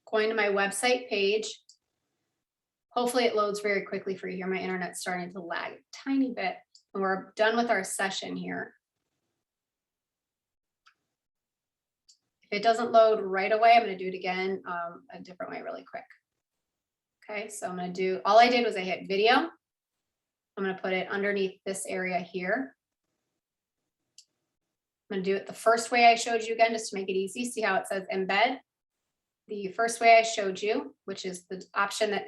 going to my website page. Hopefully it loads very quickly for you here. My internet's starting to lag a tiny bit, and we're done with our session here. If it doesn't load right away, I'm going to do it again a different way really quick. Okay, so I'm going to do, all I did was I hit video. I'm going to put it underneath this area here. I'm going to do it the first way I showed you again, just to make it easy. See how it says embed? The first way I showed you, which is the option that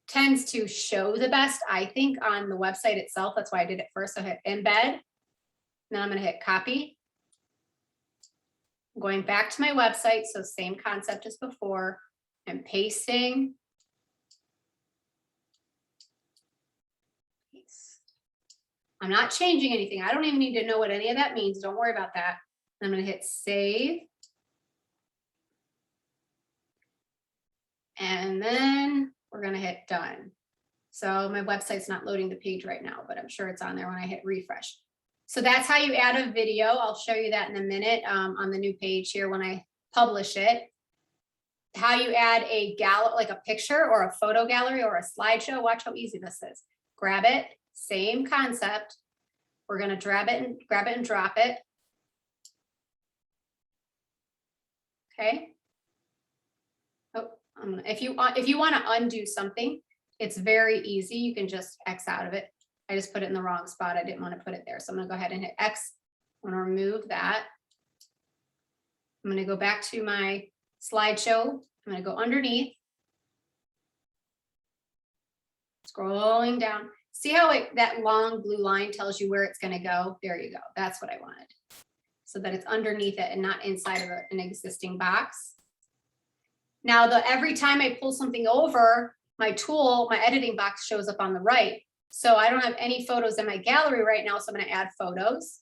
tends to show the best, I think, on the website itself. That's why I did it first. So hit embed. Then I'm going to hit copy. I'm going back to my website. So same concept as before. I'm pasting. I'm not changing anything. I don't even need to know what any of that means. Don't worry about that. I'm going to hit save. And then we're going to hit done. So my website's not loading the page right now, but I'm sure it's on there when I hit refresh. So that's how you add a video. I'll show you that in a minute on the new page here when I publish it. How you add a gallery, like a picture or a photo gallery or a slideshow. Watch how easy this is. Grab it. Same concept. We're going to grab it and drop it. Okay. Oh, if you want to undo something, it's very easy. You can just X out of it. I just put it in the wrong spot. I didn't want to put it there. So I'm going to go ahead and hit X. I'm going to remove that. I'm going to go back to my slideshow. I'm going to go underneath. Scrolling down. See how that long blue line tells you where it's going to go? There you go. That's what I wanted. So that it's underneath it and not inside of an existing box. Now, every time I pull something over, my tool, my editing box shows up on the right. So I don't have any photos in my gallery right now. So I'm going to add photos.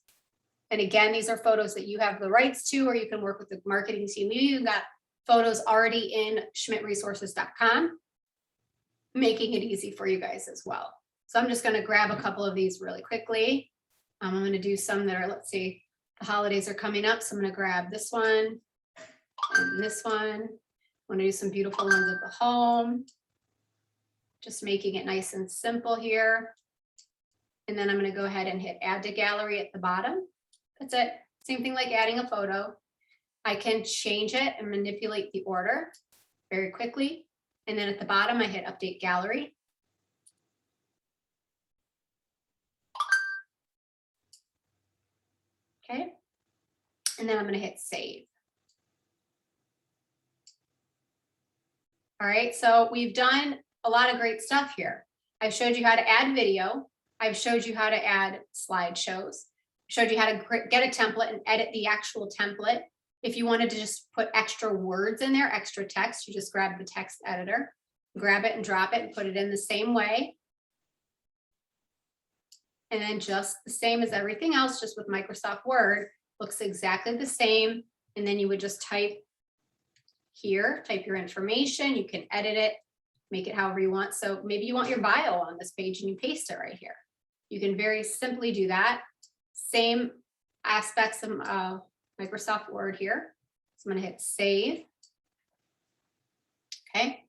And again, these are photos that you have the rights to, or you can work with the marketing team. You even got photos already in schmidtresources.com, making it easy for you guys as well. So I'm just going to grab a couple of these really quickly. I'm going to do some that are, let's see, the holidays are coming up. So I'm going to grab this one and this one. I'm going to do some beautiful ones at the home. Just making it nice and simple here. And then I'm going to go ahead and hit add to gallery at the bottom. That's it. Same thing like adding a photo. I can change it and manipulate the order very quickly. And then at the bottom, I hit update gallery. Okay. And then I'm going to hit save. All right. So we've done a lot of great stuff here. I've showed you how to add video. I've showed you how to add slideshows. Showed you how to get a template and edit the actual template. If you wanted to just put extra words in there, extra text, you just grab the text editor, grab it and drop it and put it in the same way. And then just the same as everything else, just with Microsoft Word, looks exactly the same. And then you would just type here, type your information. You can edit it, make it however you want. So maybe you want your bio on this page and you paste it right here. You can very simply do that. Same aspects of Microsoft Word here. So I'm going to hit save. Okay.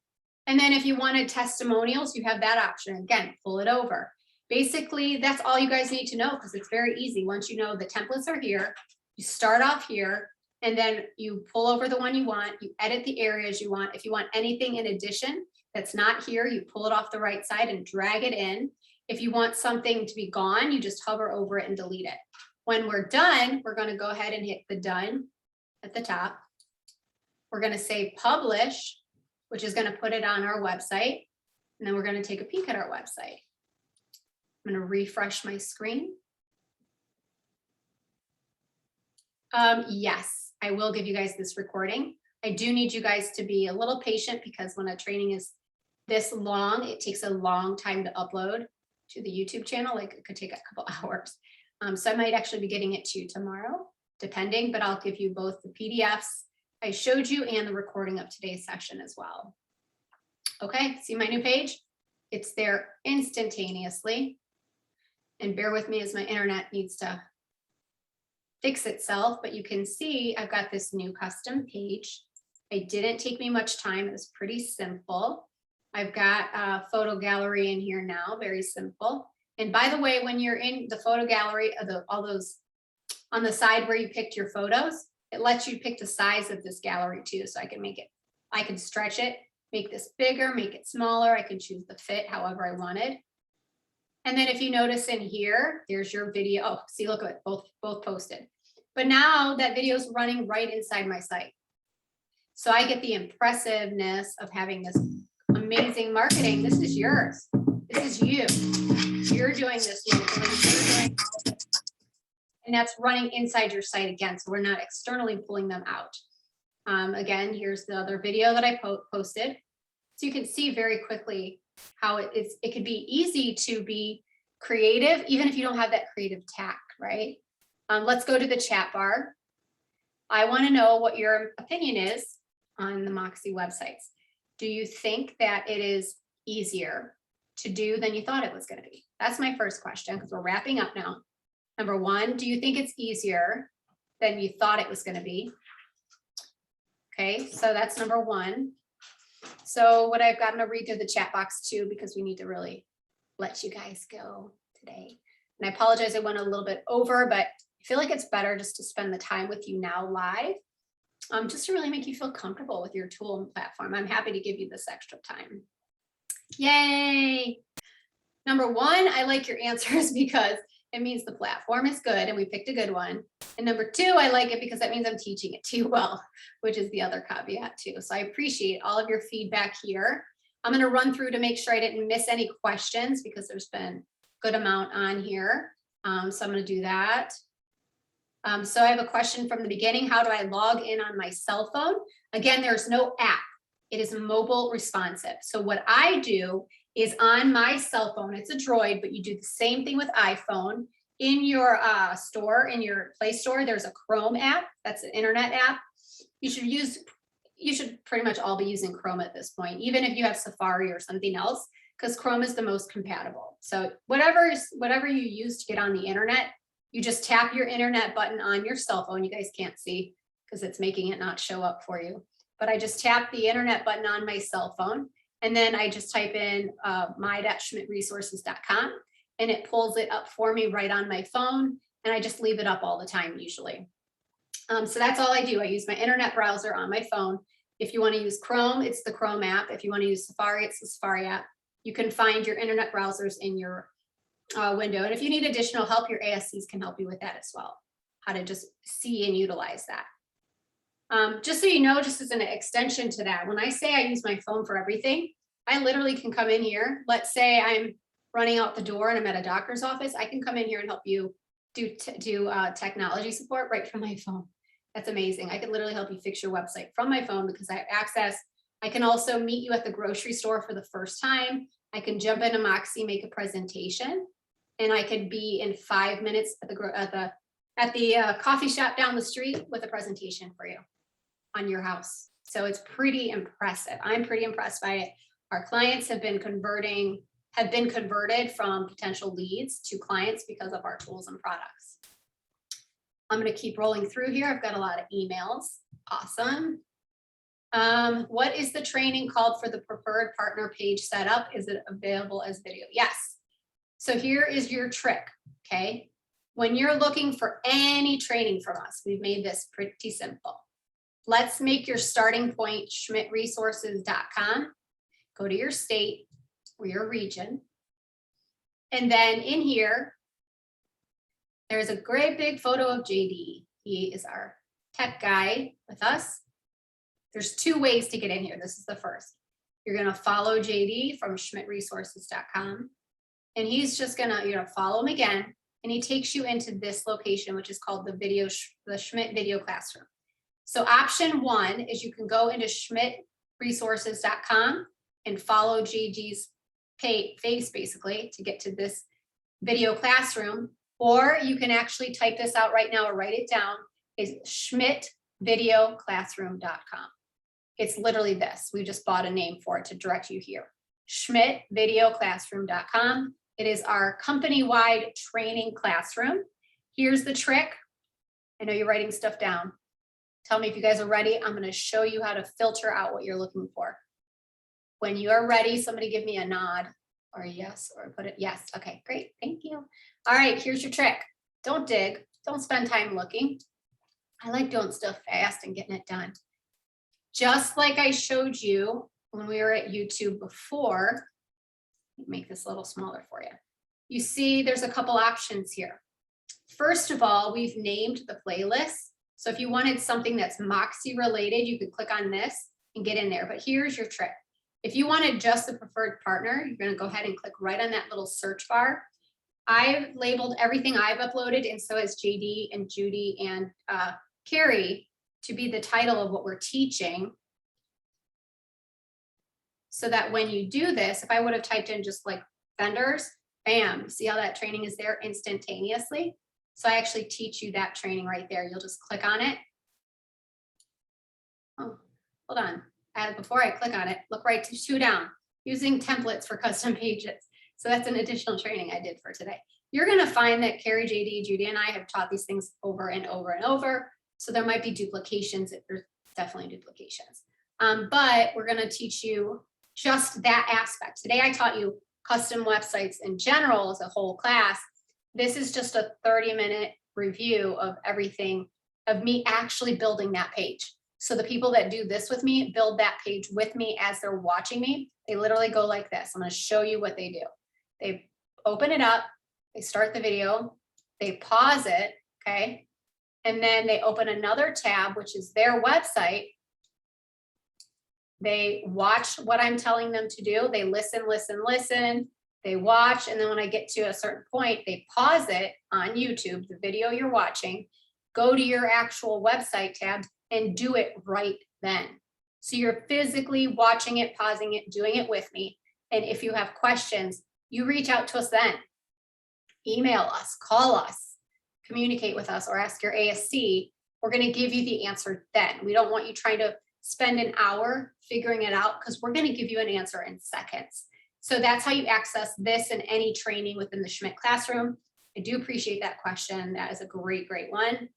And then if you wanted testimonials, you have that option. Again, pull it over. Basically, that's all you guys need to know because it's very easy. Once you know the templates are here, you start off here and then you pull over the one you want. You edit the areas you want. If you want anything in addition that's not here, you pull it off the right side and drag it in. If you want something to be gone, you just hover over it and delete it. When we're done, we're going to go ahead and hit the done at the top. We're going to say publish, which is going to put it on our website. And then we're going to take a peek at our website. I'm going to refresh my screen. Yes, I will give you guys this recording. I do need you guys to be a little patient because when a training is this long, it takes a long time to upload to the YouTube channel. Like it could take a couple hours. So I might actually be getting it to you tomorrow, depending, but I'll give you both the PDFs I showed you and the recording of today's session as well. Okay, see my new page? It's there instantaneously. And bear with me as my internet needs to fix itself, but you can see I've got this new custom page. It didn't take me much time. It was pretty simple. I've got a photo gallery in here now, very simple. And by the way, when you're in the photo gallery, all those on the side where you picked your photos, it lets you pick the size of this gallery too. So I can make it, I can stretch it, make this bigger, make it smaller. I can choose the fit however I wanted. And then if you notice in here, there's your video. Oh, see, look at it, both posted. But now that video is running right inside my site. So I get the impressiveness of having this amazing marketing. This is yours. This is you. You're doing this locally. You're doing all this. And that's running inside your site again. So we're not externally pulling them out. Again, here's the other video that I posted. So you can see very quickly how it could be easy to be creative, even if you don't have that creative tact, right? Let's go to the chat bar. I want to know what your opinion is on the Moxie websites. Do you think that it is easier to do than you thought it was going to be? That's my first question because we're wrapping up now. Number one, do you think it's easier than you thought it was going to be? Okay, so that's number one. So what I've got, I'm going to read through the chat box too, because we need to really let you guys go today. And I apologize, I went a little bit over, but I feel like it's better just to spend the time with you now live, just to really make you feel comfortable with your tool and platform. I'm happy to give you this extra time. Yay. Number one, I like your answers because it means the platform is good and we picked a good one. And number two, I like it because that means I'm teaching it too well, which is the other caveat too. So I appreciate all of your feedback here. I'm going to run through to make sure I didn't miss any questions because there's been a good amount on here. So I'm going to do that. So I have a question from the beginning. How do I log in on my cell phone? Again, there's no app. It is mobile responsive. So what I do is on my cell phone, it's a Droid, but you do the same thing with iPhone. In your store, in your Play Store, there's a Chrome app. That's an internet app. You should use you should pretty much all be using Chrome at this point, even if you have Safari or something else, because Chrome is the most compatible. So whatever you use to get on the internet, you just tap your internet button on your cell phone. You guys can't see because it's making it not show up for you. But I just tap the internet button on my cell phone, and then I just type in my.schmidtresources.com, and it pulls it up for me right on my phone, and I just leave it up all the time usually. So that's all I do. I use my internet browser on my phone. If you want to use Chrome, it's the Chrome app. If you want to use Safari, it's the Safari app. You can find your internet browsers in your window. And if you need additional help, your ASCs can help you with that as well, how to just see and utilize that. Just so you know, just as an extension to that, when I say I use my phone for everything, I literally can come in here. Let's say I'm running out the door and I'm at a doctor's office. I can come in here and help you do technology support right from my phone. That's amazing. I can literally help you fix your website from my phone because I have access. I can also meet you at the grocery store for the first time. I can jump into Moxie, make a presentation, and I could be in 5 minutes at the coffee shop down the street with a presentation for you on your house. So it's pretty impressive. I'm pretty impressed by it. Our clients have been converted from potential leads to clients because of our tools and products. I'm going to keep rolling through here. I've got a lot of emails. Awesome. What is the training called for the preferred partner page setup? Is it available as video? Yes. So here is your trick. Okay. When you're looking for any training from us, we've made this pretty simple. Let's make your starting point schmidtresources.com. Go to your state or your region. And then in here, there's a great big photo of JD. He is our tech guy with us. There's 2 ways to get in here. This is the first. You're going to follow JD from schmidtresources.com. And he's just going to follow him again. And he takes you into this location, which is called the Schmidt Video Classroom. So option 1 is you can go into schmidtresources.com and follow JD's face basically to get to this video classroom. Or you can actually type this out right now or write it down, is schmidtvideoclassroom.com. It's literally this. We just bought a name for it to direct you here. schmidtvideoclassroom.com. It is our company-wide training classroom. Here's the trick. I know you're writing stuff down. Tell me if you guys are ready. I'm going to show you how to filter out what you're looking for. When you are ready, somebody give me a nod or a yes, or put it yes. Okay, great. Thank you. All right, here's your trick. Don't dig. Don't spend time looking. I like doing stuff fast and getting it done. Just like I showed you when we were at YouTube before, make this a little smaller for you. You see there's a couple options here. First of all, we've named the playlist. So if you wanted something that's Moxie related, you could click on this and get in there. But here's your trick. If you wanted just the preferred partner, you're going to go ahead and click right on that little search bar. I've labeled everything I've uploaded, and so has JD and Judy and Carrie, to be the title of what we're teaching. So that when you do this, if I would have typed in just like vendors, bam, see how that training is there instantaneously? So I actually teach you that training right there. You'll just click on it. Oh, hold on. Before I click on it, look right to 2 down, using templates for custom pages. So that's an additional training I did for today. You're going to find that Carrie, JD, Judy, and I have taught these things over and over and over. So there might be duplications. There's definitely duplications. But we're going to teach you just that aspect. Today I taught you custom websites in general as a whole class. This is just a 30-minute review of everything, of me actually building that page. So the people that do this with me build that page with me as they're watching me. They literally go like this. I'm going to show you what they do. They open it up, they start the video, they pause it, okay? And then they open another tab, which is their website. They watch what I'm telling them to do. They listen, they watch. And then when I get to a certain point, they pause it on YouTube, the video you're watching, go to your actual website tab and do it right then. So you're physically watching it, pausing it, doing it with me. And if you have questions, you reach out to us then. Email us, call us, communicate with us, or ask your ASC. We're going to give you the answer then. We don't want you trying to spend an hour figuring it out because we're going to give you an answer in seconds. So that's how you access this and any training within the Schmidt classroom. I do appreciate that question. That is a great, great one.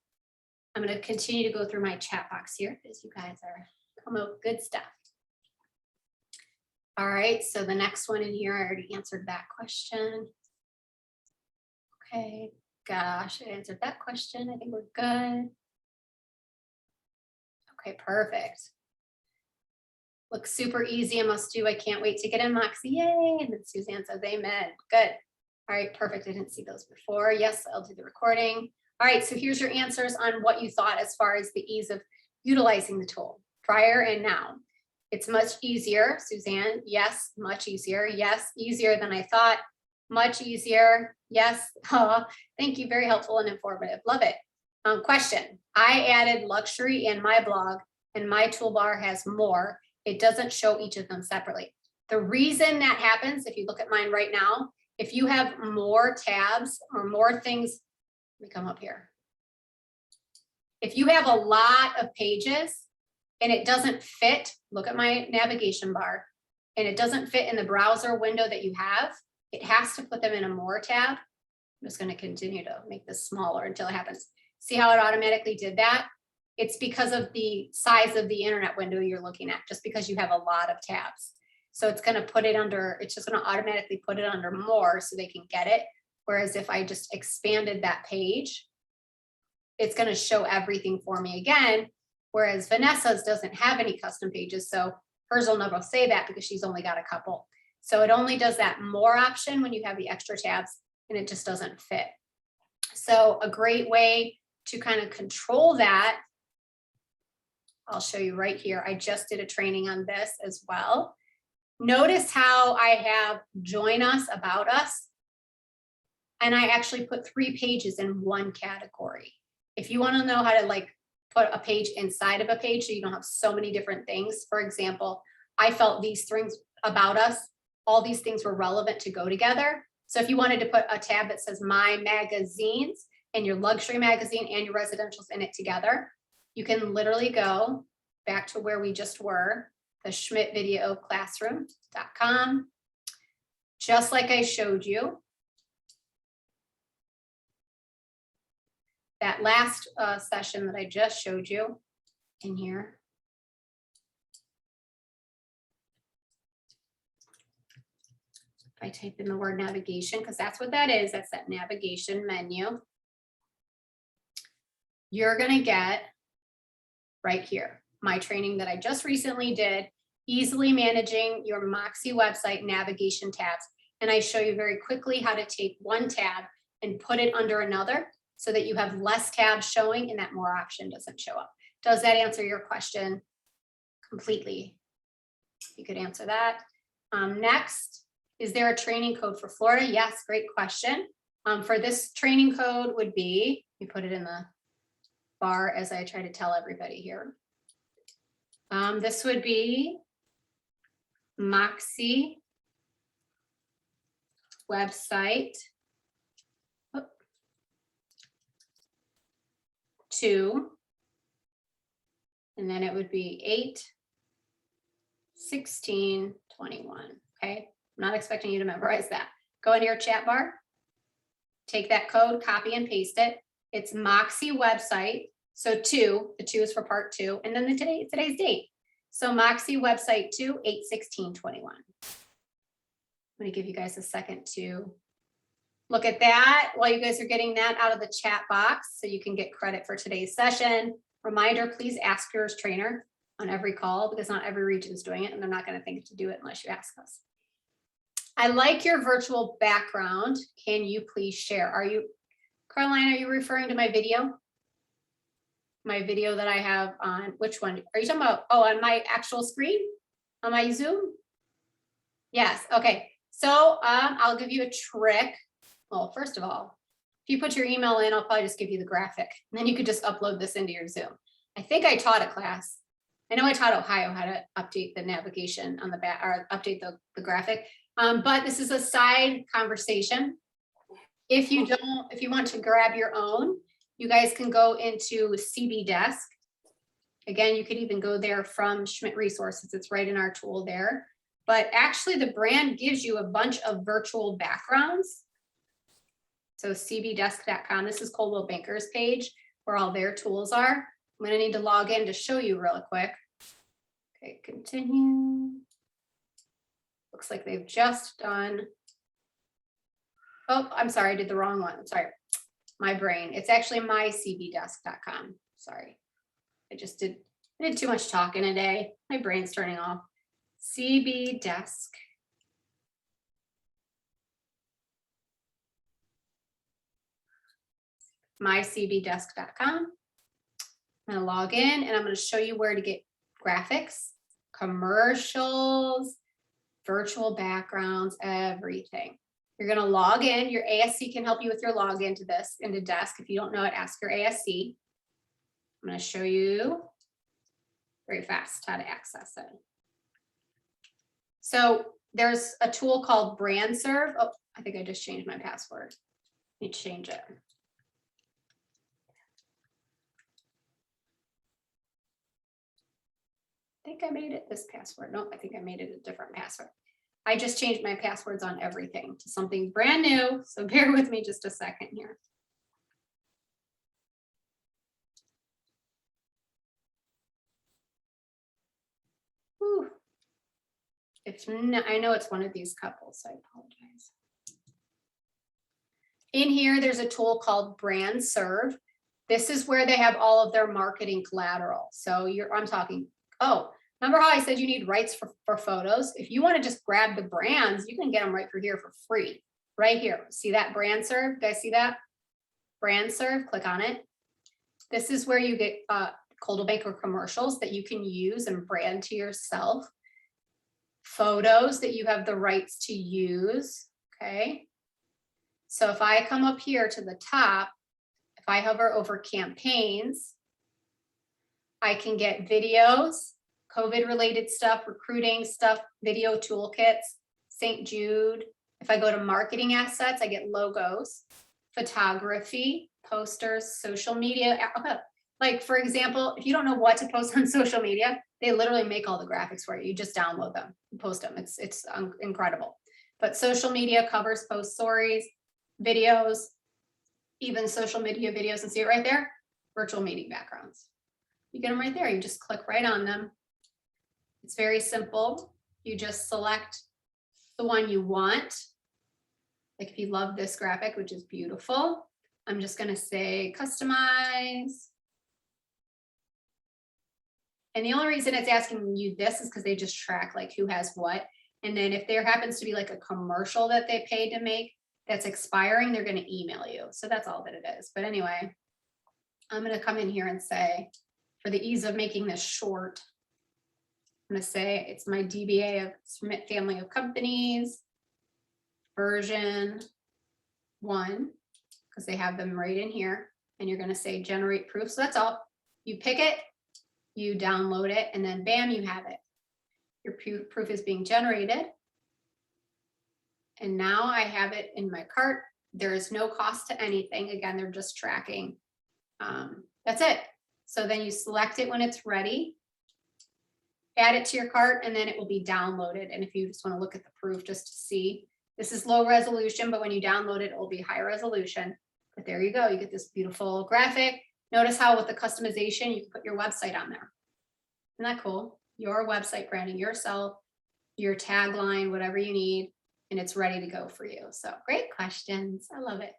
I'm going to continue to go through my chat box here because you guys are coming up with good stuff. All right, so the next one in here, I already answered that question. Okay, gosh, I answered that question. I think we're good. Okay, perfect. Looks super easy, a must do. I can't wait to get in Moxie. Yay. And then Suzanne says amen. Good. All right, perfect. I didn't see those before. Yes, I'll do the recording. All right, so here's your answers on what you thought as far as the ease of utilizing the tool, prior and now. It's much easier, Suzanne. Yes, much easier. Yes, easier than I thought. Much easier. Yes. Oh, thank you. Very helpful and informative. Love it. Question. I added luxury in my blog and my toolbar has more. It doesn't show each of them separately. The reason that happens, if you look at mine right now, if you have more tabs or more things, let me come up here. If you have a lot of pages and it doesn't fit, look at my navigation bar, and it doesn't fit in the browser window that you have, it has to put them in a more tab. I'm just going to continue to make this smaller until it happens. See how it automatically did that? It's because of the size of the internet window you're looking at, just because you have a lot of tabs. So it's going to put it under, it's just going to automatically put it under more so they can get it. Whereas if I just expanded that page, it's going to show everything for me again. Whereas Vanessa's doesn't have any custom pages. So hers will never say that because she's only got a couple. So it only does that more option when you have the extra tabs and it just doesn't fit. So a great way to kind of control that, I'll show you right here. I just did a training on this as well. Notice how I have join us, about us, and I actually put 3 pages in one category. If you want to know how to like put a page inside of a page so you don't have so many different things. For example, I felt these things about us, all these things were relevant to go together. So if you wanted to put a tab that says my magazines and your luxury magazine and your residentials in it together, you can literally go back to where we just were, the schmidtvideoclassroom.com, just like I showed you. That last session that I just showed you in here. If I type in the word navigation, because that's what that is, that's that navigation menu. You're going to get right here, my training that I just recently did, easily managing your Moxie website navigation tabs. And I show you very quickly how to take one tab and put it under another so that you have less tabs showing and that more option doesn't show up. Does that answer your question completely? You could answer that. Next, is there a training code for Florida? Yes, great question. For this training code would be, you put it in the bar as I try to tell everybody here. This would be Moxie website 2, and then it would be 8/16/21. Okay, I'm not expecting you to memorize that. Go into your chat bar, take that code, copy and paste it. It's Moxie website. So 2, the 2 is for part 2, and then the today's date. So Moxie website 2, 8/16/21. I'm going to give you guys a second to look at that while you guys are getting that out of the chat box so you can get credit for today's session. Reminder, please ask your trainer on every call because not every region is doing it and they're not going to think to do it unless you ask us. I like your virtual background. Can you please share? Caroline, are you referring to my video? My video that I have on, which one? Are you talking about, on my actual screen? On my Zoom? Yes, okay. So I'll give you a trick. Well, first of all, if you put your email in, I'll probably just give you the graphic. And then you could just upload this into your Zoom. I think I taught a class. I know I taught Ohio how to update the navigation on the back, or update the graphic. But this is a side conversation. If you want to grab your own, you guys can go into CB Desk Again, you could even go there from Schmidt Resources. It's right in our tool there. But actually the brand gives you a bunch of virtual backgrounds. So cbdesk.com, this is Coldwell Banker's page where all their tools are. I'm gonna need to log in to show you real quick. Okay, continue. Looks like they've just done. Oh, I'm sorry, I did the wrong one. Sorry, my brain. It's actually mycbdesk.com. Sorry, I did too much talking today. My brain's turning off. CB Desk. mycbdesk.com. I'm going to log in and I'm going to show you where to get graphics, commercials, virtual backgrounds, everything. You're going to log in. Your ASC can help you with your login to this, into Desk. If you don't know it, ask your ASC. I'm going to show you very fast how to access it. So there's a tool called Brand Serve. Oh, I think I just changed my password. Let me change it. I think I made it this password. Nope, I think I made it a different password. I just changed my passwords on everything to something brand new. So bear with me just a second here. Whew. If not, I know it's one of these couples, so I apologize. In here, there's a tool called Brand Serve. This is where they have all of their marketing collateral. So I'm talking, oh, remember how I said you need rights for photos? If you want to just grab the brands, you can get them right for here for free. Right here. See that Brand Serve? You guys see that? Brand Serve, click on it. This is where you get Coldwell Banker commercials that you can use and brand to yourself. Photos that you have the rights to use, okay? So if I come up here to the top, if I hover over campaigns, I can get videos, COVID-related stuff, recruiting stuff, video toolkits, St. Jude. If I go to marketing assets, I get logos, photography, posters, social media. Like, for example, if you don't know what to post on social media, they literally make all the graphics for you. You just download them and post them. It's incredible. But social media covers, post stories, videos, even social media videos, and see it right there, virtual meeting backgrounds. You get them right there. You just click right on them. It's very simple. You just select the one you want. Like if you love this graphic, which is beautiful, I'm just going to say customize. And the only reason it's asking you this is because they just track like who has what. And then if there happens to be like a commercial that they paid to make that's expiring, they're going to email you. So that's all that it is. But anyway, I'm going to come in here and say, for the ease of making this short, I'm going to say it's my DBA of Schmidt family of companies, version 1, because they have them right in here. And you're going to say generate proof. So that's all. You pick it, you download it, and then bam, you have it. Your proof is being generated. And now I have it in my cart. There is no cost to anything. Again, they're just tracking. That's it. So then you select it when it's ready, add it to your cart, and then it will be downloaded. And if you just want to look at the proof just to see, this is low resolution, but when you download it, it will be high resolution. But there you go. You get this beautiful graphic. Notice how with the customization, you can put your website on there. Isn't that cool? Your website branding, yourself, your tagline, whatever you need, and it's ready to go for you. So great questions. I love it.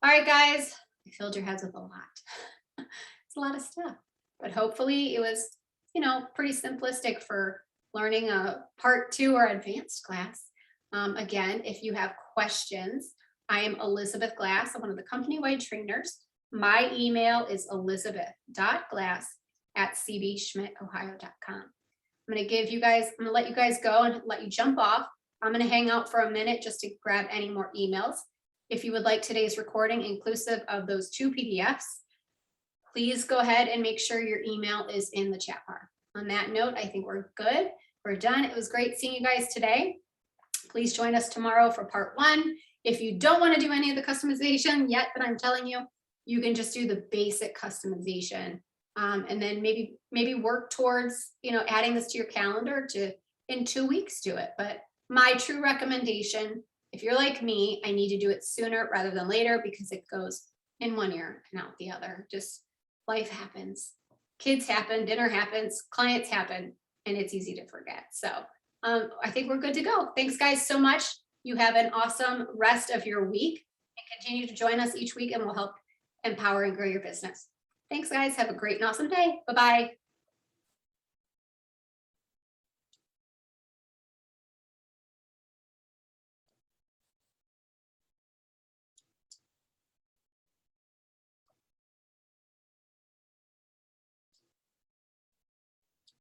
All right, guys, I filled your heads with a lot. It's a lot of stuff, but hopefully it was, pretty simplistic for learning a part 2 or advanced class. Again, if you have questions, I am Elizabeth Glass. I'm one of the company-wide trainers. My email is elizabeth.glass@cbschmidtohio.com. I'm going to let you guys go and let you jump off. I'm going to hang out for a minute just to grab any more emails. If you would like today's recording inclusive of those 2 PDFs, please go ahead and make sure your email is in the chat bar. On that note, I think we're good. We're done. It was great seeing you guys today. Please join us tomorrow for part 1. If you don't want to do any of the customization yet, but I'm telling you, you can just do the basic customization And then maybe work towards, adding this to your calendar to in 2 weeks do it. But my true recommendation, if you're like me, I need to do it sooner rather than later because it goes in one ear and out the other. Just life happens. Kids happen, dinner happens, clients happen, and it's easy to forget. So I think we're good to go. Thanks guys so much. You have an awesome rest of your week and continue to join us each week and we'll help empower and grow your business. Thanks guys. Have a great and awesome day. Bye-bye.